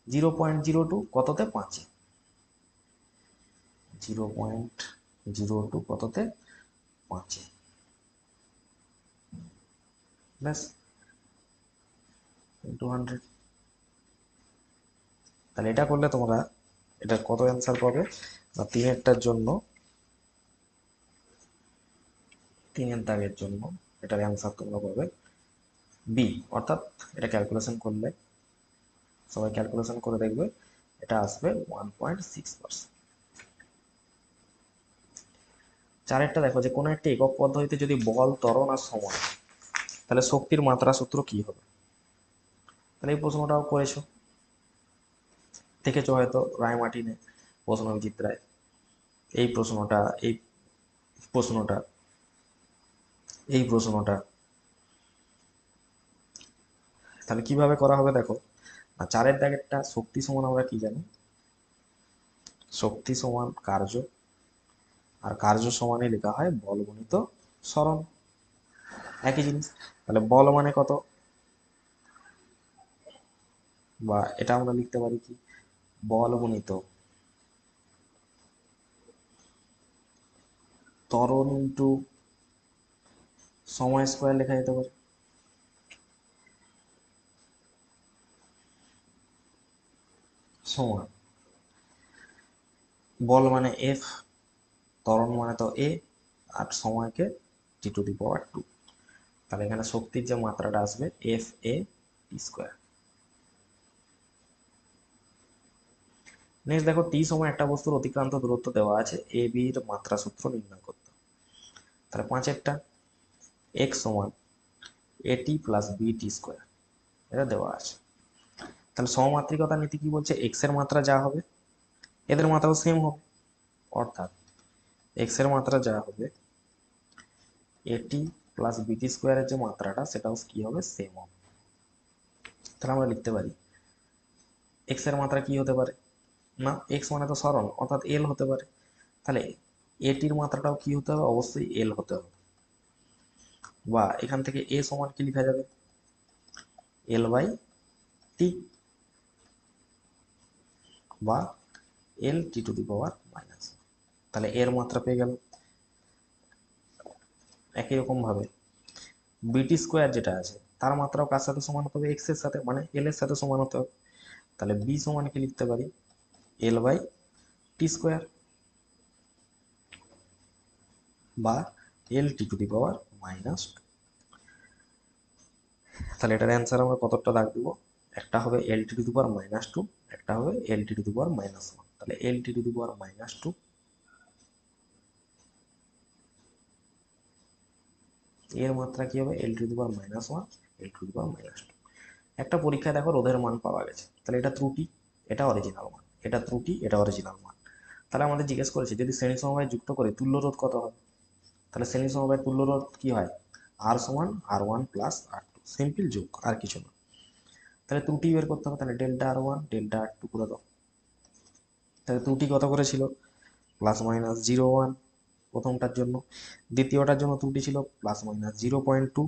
0.02 কততে 5-এ, 0.02 কততে 5-এ, ব্যাস ইন্টু 100। তাহলে এটা করলে তোমরা এটার কত অ্যান্সার পাবে না, তিনেরটার জন্য, তিনের দাগের জন্য এটার অ্যান্সার তোমরা পাবে বি, অর্থাৎ এটা ক্যালকুলেশন করলে, সবাই ক্যালকুলেশন করে দেখবে, এটা আসবে 1.6%। চারেরটা দেখো যে কোনো একটি একক পদ্ধতিতে যদি বল, ত্বরণ আর সময়, তাহলে শক্তির মাত্রা সূত্র কি হবে। তাহলে এই প্রশ্নটাও করেছো, দেখেছো হয়তো রায় মার্টিনে, প্রশ্নবিচিত রায়, এই প্রশ্নটা, এই প্রশ্নটা, এই প্রশ্নটা। তাহলে কিভাবে করা হবে দেখো, আর চারের দাগেরটা শক্তি সমান আমরা কি জানি, শক্তি সমান কার্য, আর কার্য সমানে লেখা হয় বল গুণিত সরণ, একই জিনিস। তাহলে বল মানে কত, বা এটা আমরা লিখতে পারি কি, বল গুণিত ত্বরণ ইন্টু সময় স্কোয়ার লেখা যেতে পারে। সমান বল মানে এফ, ত্বরণ মানে তো এ, আর সময়কে টি টু দি পাওয়ার 2। তাহলে এখানে শক্তির যে মাত্রাটা আসবে এফ এ টি স্কোয়ার। নেক্সট দেখো, টি সময় একটা বস্তুর অতিক্রান্ত দূরত্ব দেওয়া আছে, এ বি এর মাত্রা সূত্র নির্ণয় করতে। তাহলে পাঁচেরটা এক্স সমান এটি প্লাস বি টি স্কোয়ার, এটা দেওয়া আছে। তাহলে সমাত্রিকতা নীতি কি বলছে, এক্স এর মাত্রা যা হবে এদের মাত্রাও সেম হবে, অর্থাৎ এক্স এর মাত্রা যা হবে এটি প্লাস বিটি স্কোয়ারের যে মাত্রাটা সেটাও কি হবে, সেম হবে। তাহলে আমরা লিখতে পারি এক্স এর মাত্রা কি হতে পারে, না এক্স মানে তো সরণ, অর্থাৎ এল হতে পারে। তাহলে এটির মাত্রাটাও কি হতে হবে, অবশ্যই এল হতে হবে। বা এখান থেকে এ সমান কি লেখা যাবে, এল বাই টি, বা এল T to the power minus. তাহলে এর মাত্রা পেয়ে গেল। একই রকম ভাবে বিটি স্কোয়ার যেটা আছে তার মাত্রাও কার সাথে সমান হতে হবে, এক্স এর সাথে, মানে এল এর সাথে সমান হতে হবে। তাহলে বি সমান কি লিখতে পারি, এল বাই টি স্কোয়ার, বা এল T to the power minus. তাহলে এটার অ্যান্সার আমরা কতটা দাগ দিব, একটা হবে এল টি টু দি পাওয়ার -2, একটা হবে এল টি টু দি পাওয়ার -1। তাহলে এল টি টু দি পাওয়ার -2, এর মাত্রা কি হবে এল to the power -1, L to the power -2। একটা পরীক্ষায় দেখো রোধের মান পাওয়া গেছে, তাহলে এটা ত্রুটি, এটা অরিজিনাল মান, এটা ত্রুটি, এটা অরিজিনাল মান। তাহলে আমাদের জিজ্ঞেস করেছে যদি শ্রেণী সমবায় যুক্ত করে তুল্য রোধ কত হয়। তাহলে শ্রেণী সমবায় তুল্য রোধ কি হয়, আর সমান R1 প্লাস R2, সিম্পল যোগ আর কিছু না। তাহলে ত্রুটি বের করতে হবে, তাহলে ডেল্টা R1 ডেল্টা R2 করে দাও। তাহলে ত্রুটি কত করে ছিল, +-0.1 প্রথমটার জন্য, দ্বিতীয়টার জন্য ত্রুটি ছিল +-0.2,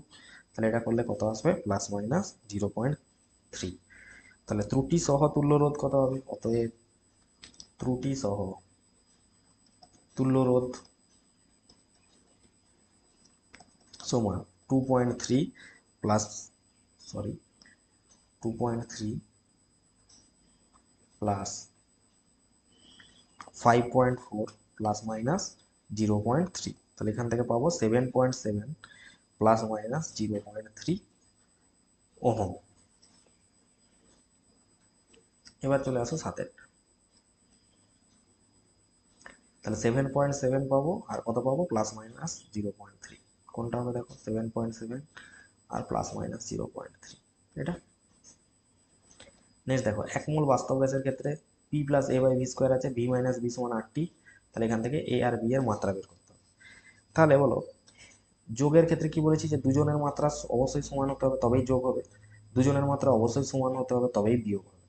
তাহলে এটা করলে কত আসবে, +-0.3। তাহলে ত্রুটি সহ তুল্য রোধ কত হবে, অতএব ত্রুটি সহ তুল্য রোধ সমান 2.3 plus, sorry 2.3 plus 5.4 plus minus 0.3, তাহলে এখান থেকে পাবো 7.7 প্লাস মাইনাস 0.3 ওহম। এবার চলে আসো সাতের, তাহলে 7.7 পাবো আর কত পাবো প্লাস মাইনাস 0.3, কোনটা হবে দেখো 7.7 আর প্লাস মাইনাস 0.3 এটা। নেক্সট দেখো এক মোল বাস্তব গ্যাসের ক্ষেত্রে P plus A by V square আছে, ভি মাইনাস বি সমান 8টি, তাহলে এখান থেকে এ আর বি এর মাত্রা বের করতে হবে। তাহলে বলো যোগের ক্ষেত্রে কি বলেছি যে দুজনের মাত্রা অবশ্যই সমান হতে হবে তবেই যোগ হবে, দুজনের মাত্রা অবশ্যই সমান হতে হবে তবেই বিয়োগ হবে।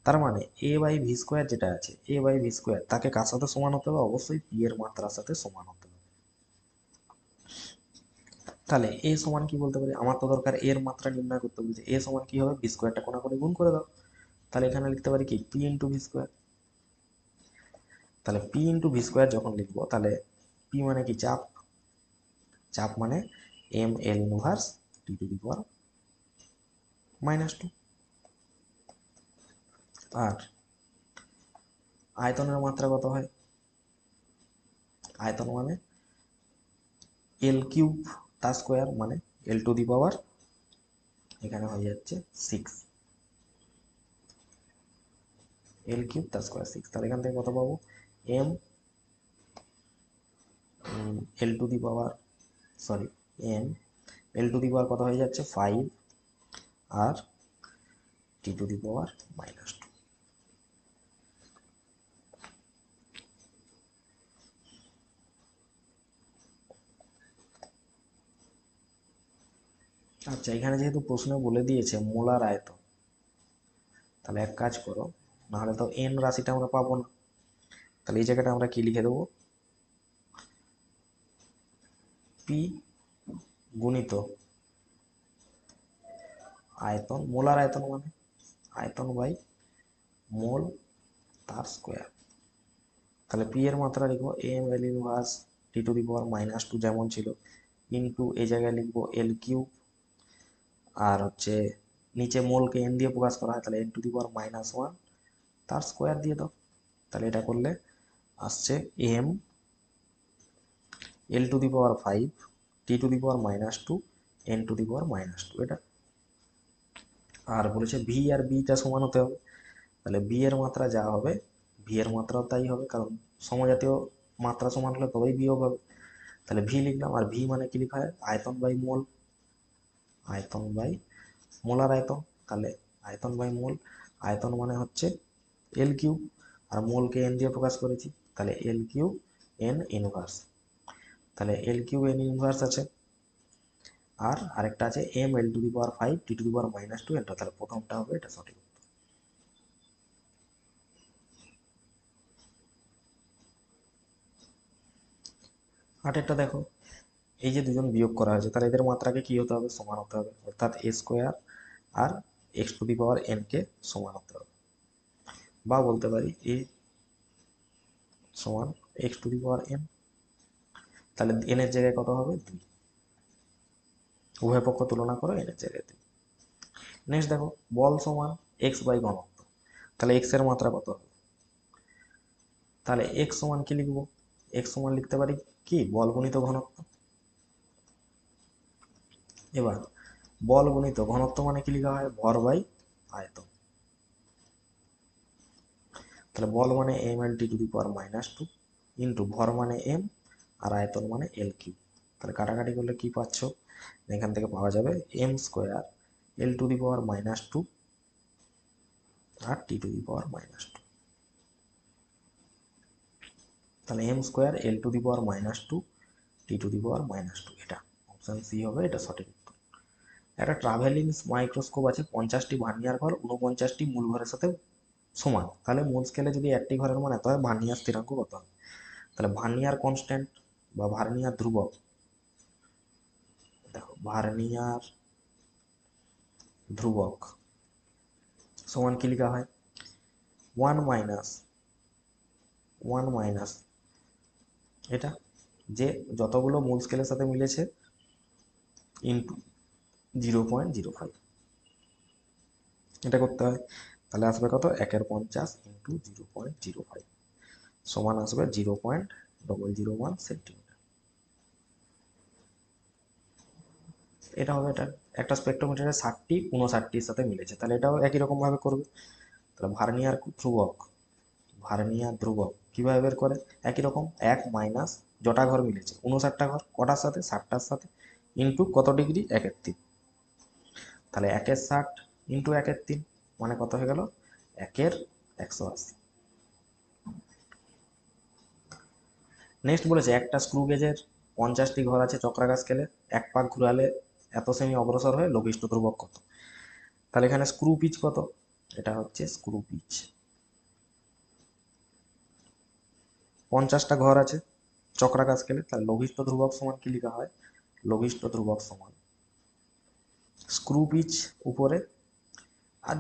তার মানে এ বাই ভি স্কোয়ার যেটা আছে, এ বাই ভি স্কোয়ার তাকে কার সাথে সমান হতে হবে, অবশ্যই পি এর মাত্রার সাথে সমান হতে হবে। তাহলে এ সমান কি বলতে পারি, আমার তো দরকার এর মাত্রা নির্ণয় করতে বলছে, এ সমান কি হবে ভি স্কোয়ারটা কোনাকুনি গুণ করে দাও, তাহলে এখানে লিখতে পারি কি পি ইন্টু ভি স্কোয়ার। তাহলে পি ইন্টু ভি স্কোয়ার যখন লিখবো তাহলে পি মানে কি চাপ, চাপ মানে M l inverse t to the power -2, আর আয়তনের মাত্রা কত হয়, আয়তন মানে এল কিউব তার স্কোয়ার মানে এল টু দি পাওয়ার এখানে হয়ে যাচ্ছে 6, এল কিউব তার স্কোয়ার 6, তাহলে এখান থেকে কত পাবো m l to the power, sorry m l to the power কত হয়ে যাচ্ছে 5 আর টি টু দি পাওয়ার -2। আচ্ছা এখানে যেহেতু প্রশ্ন বলে দিয়েছে মোলার আয়তন, তাহলে এক কাজ করো, নাহলে তো এন রাশিটা আমরা পাবো না, তাহলে এই জায়গাটা আমরা কি লিখে দেবো, পি গুণিত আয়তন, মোলার আয়তন মানে আয়তন বাই মোল তার স্কোয়ার। তাহলে পি এর মাত্রা লিখবো m l inverse t to the power -2 যেমন ছিল, ইন্টু এই জায়গায় লিখবো এল কিউব, আর হচ্ছে নিচে মোলকে এন দিয়ে প্রকাশ করা হয় তাহলে এন টু দি পাওয়ার -1 তার স্কোয়ার দিয়ে দাও, তাহলে এটা করলে আসছে m l to the power 5 t to the power -2 n to the power -2 এটা। আর বলেছে ভি আর বিটা সমান হতে হবে, তাহলে বি এর মাত্রা যা হবে ভি এর মাত্রাও তাই হবে, কারণ সমজাতীয় মাত্রা সমান হলে তবেই বিয়োগ হবে। তাহলে ভি লিখলাম, আর ভি মানে কি লেখা হয় আয়তন বাই মোল, আয়তন বাই মোলার আয়তন, তাহলে আয়তন বাই মোল, আয়তন মানে হচ্ছে এল কিউব আর মোলকে এন দিয়ে প্রকাশ করেছি, তাহলে এল কিউব এন ইনভার্স, তাহলে এল কিউব এন ইনভার্স আছে, আর আরেকটা আছে m l to the power 5 t to the power -2 এটা, তাহলে প্রথমটা হবে এটা সঠিক। আটেরটা দেখো, এই যে দুজন বিয়োগ করা হয়েছে তাহলে এদের মাত্রাকে কি হতে হবে সমান হতে হবে, অর্থাৎ এ স্কোয়ার আর x to the power n কে সমান হতে হবে, বা বলতে পারি এ সমান x to the power n, তাহলে এন এর জায়গায় কত হবে 2, উভয় পক্ষ তুলনা করো এন এর জায়গায় 2। নেক্সট দেখো বল সমান এক্স বাই ঘনত্ব, তাহলে এক্স এর মাত্রা কত হবে, তাহলে এক্স সমান কি লিখবো, এক্স সমান লিখতে পারি কি বল গুণিত ঘনত্ব। এবার বল গুণিত ঘনত্ব মানে কি লেখা হয় ভর বাই আয়তন, তাহলে বল মানে M L T to the power -2 into ভর মানে এম আর আয়তন মানে এল কিউ, তাহলে কাটাকাটি করলে কি পাচ্ছ, এখান থেকে পাওয়া যাবে m square l to the power -2 আর টি টু দি পাওয়ার -2, তাহলে m square l to the power -2 t to the power -2, এটা অপশন সি হবে এটা সঠিক উত্তর। একটা ট্রাভেলিং মাইক্রোস্কোপ আছে 50টি ভার্নিয়ার ঘর 49টি মূল ঘরের সাথে সমান, তাহলে মূল স্কেলে যদি একটি ঘরের মান এত হয় ভার্নিয়ার স্থিরাঙ্ক কত হবে, তাহলে ভার্নিয়ার কনস্ট্যান্ট বা ভার্নিয়ার ধ্রুবক, দেখো ভার্নিয়ার ধ্রুবক সমান কি লেখা হয় 1 মাইনাস এটা, যে যতগুলো মূল স্কেলের সাথে মিলেছে ইন্টু 0.05, এটা করতে হয়। তাহলে আসবে কত, 1/50 ইন্টু 0.05 সমান আসবে 0.001 সেন্টিমিটার। এটা হবে এটা একটা স্পেকট্রোমিটারের 60টি 59টির সাথে মিলেছে, তাহলে এটাও একই রকম ভাবে করবে। তাহলে ভার্নিয়ার ধ্রুবক কিভাবে বের করে, একই রকম 1 মাইনাস জটা ঘর মিলেছে 59টা ঘর, কটার সাথে, 60টার সাথে, ইন্টু কত ডিগ্রি, 1/3। তাহলে 1/60 ইন্টু 1/3 মানে কত হয়ে গেল, 1/180। নেক্সট বলেছে একটা স্ক্রু গেজের 50টি ঘর আছে চক্রাকার স্কেলে, এক পাক ঘুরালে এত সেমি অগ্রসর হয়ে লঘিষ্ঠ ধ্রুবক কত। তাহলে এখানে স্ক্রু পিচ কত, এটা হচ্ছে স্ক্রু পিচ। 50টা ঘর আছে চক্রাকার স্কেলে, তাহলে লঘিষ্ঠ ধ্রুবক সমান কি লেখা হয়, লঘিষ্ঠ ধ্রুবক সমান স্ক্রু পিচ উপরে আর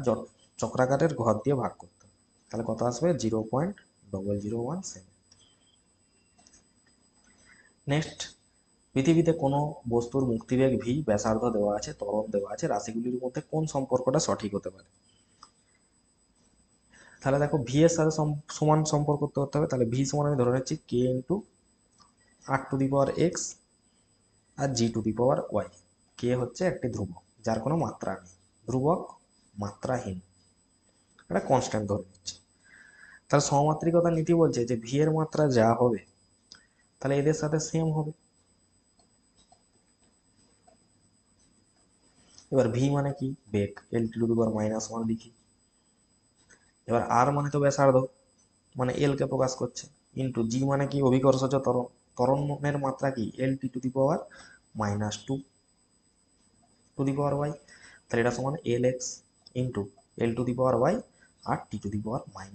চক্রাকারের ঘর দিয়ে ভাগ করতে হবে। তাহলে কত আসবে, 0.001 সেমি। নেক্সট, পৃথিবীতে কোনো বস্তুর মুক্তিবেগ ভি, ব্যাসার্ধ দেওয়া আছে, ত্বরণ দেওয়া আছে, রাশিগুলির মধ্যে কোন সম্পর্কটা সঠিক হতে পারে। তাহলে দেখো ভি এর সাথে সমান সম্পর্ক করতে হবে। তাহলে ভি সমান আমি ধরে নিচ্ছি কে ইন্টু r⁴ আর g⁴y। কে হচ্ছে একটি ধ্রুবক যার কোনো মাত্রা নেই, ধ্রুবক মাত্রাহীন, এটা কনস্ট্যান্ট ধরে নিচ্ছি। তাহলে সমাত্রিকতার নীতি বলছে যে ভি এর মাত্রা যা হবে তাহলে এদের সাথে সেম হবে। এবার ভি মানে কি, বেগ, L⁻⁻1 লিখি। এবার আর মানে তো ব্যাসার্ধ, মানে এল কে প্রকাশ করছে, ইন্টু জি মানে কি, অভিকর্ষজ ত্বরণ, ত্বরণের মাত্রা কি, L⁻² তাহলে এটা সমান Lx ইন্টু L⁻² আর T⁻²y।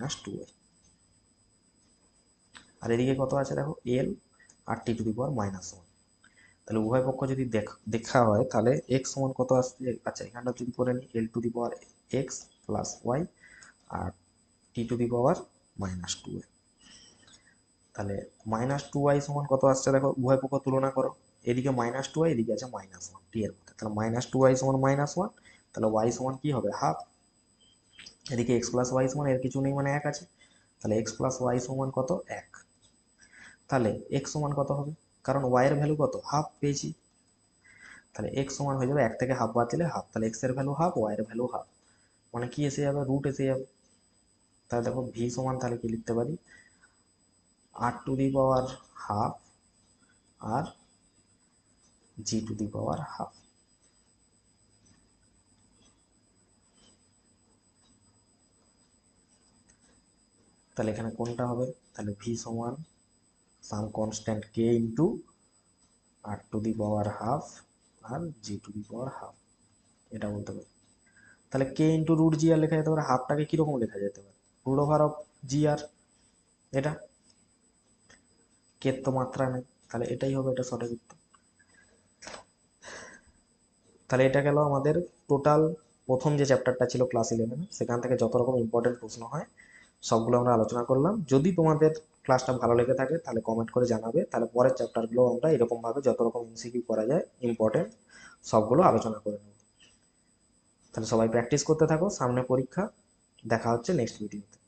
আর এদিকে কত আছে দেখো, L আর T⁻²1। তাহলে উভয় পক্ষ যদি দেখা হয় তাহলে x সমান কত আসছে, আচ্ছা এখানটা যদি করে নিই L⁻x প্লাস ওয়াই আর T⁻²। তাহলে -2y সমান কত আসছে দেখো, উভয় পক্ষ তুলনা করো, এদিকে -2y, এদিকে আছে -1 টি এর মধ্যে, তাহলে -2y সমান -1, তাহলে y সমান কি হবে, হাফ। এদিকে x প্লাস ওয়াই সমান এর কিছু নেই মানে 1 আছে, তাহলে x প্লাস ওয়াই সমান কত, 1। তাহলে x সমান কত হবে, কারণ y এর ভ্যালু কত, হাফ পেয়েছি, তাহলে x সমান হয়ে যাবে 1 থেকে হাফ বাদ দিলে হাফ, তাহলে x এর ভ্যালু হাফ, y এর ভ্যালু হাফ, মানে কি এসে যাবে, রুট এসে যাবে। তাহলে দেখো ভি সমান তাহলে কি লিখতে পারি, r⁻½ আর g⁻²। তাহলে এখানে কোনটা হবে, তাহলে ভি সমান সাম কনস্ট্যান্ট কে ইন্টু r⁻½ আর g⁻², এটা বলতে পারি। তাহলে কে ইন্টু রুট জি আর লেখা যেতে পারে, হাফটাকে কিরকম লেখা যেতে পারে, √/g আর, এটা কে তো মাত্রা নেই, তাহলে এটাই হবে এটা সঠিক উত্তর। তাহলে এটা গেল আমাদের টোটাল প্রথম যে চ্যাপ্টারটা ছিল ক্লাস 11, সেখান থেকে যত রকম ইম্পর্টেন্ট প্রশ্ন হয় সবগুলো আমরা আলোচনা করলাম। যদি তোমাদের ক্লাসটা ভালো লেগে থাকে তাহলে কমেন্ট করে জানাবে, তাহলে পরের চ্যাপ্টারগুলো আমরা এরকম ভাবে যত রকম এমসিকিউ করা যায় ইম্পর্টেন্ট সবগুলো আলোচনা করে নেব। তাহলে সবাই প্র্যাকটিস করতে থাকো, সামনে পরীক্ষা, দেখা হচ্ছে নেক্সট ভিডিওতে।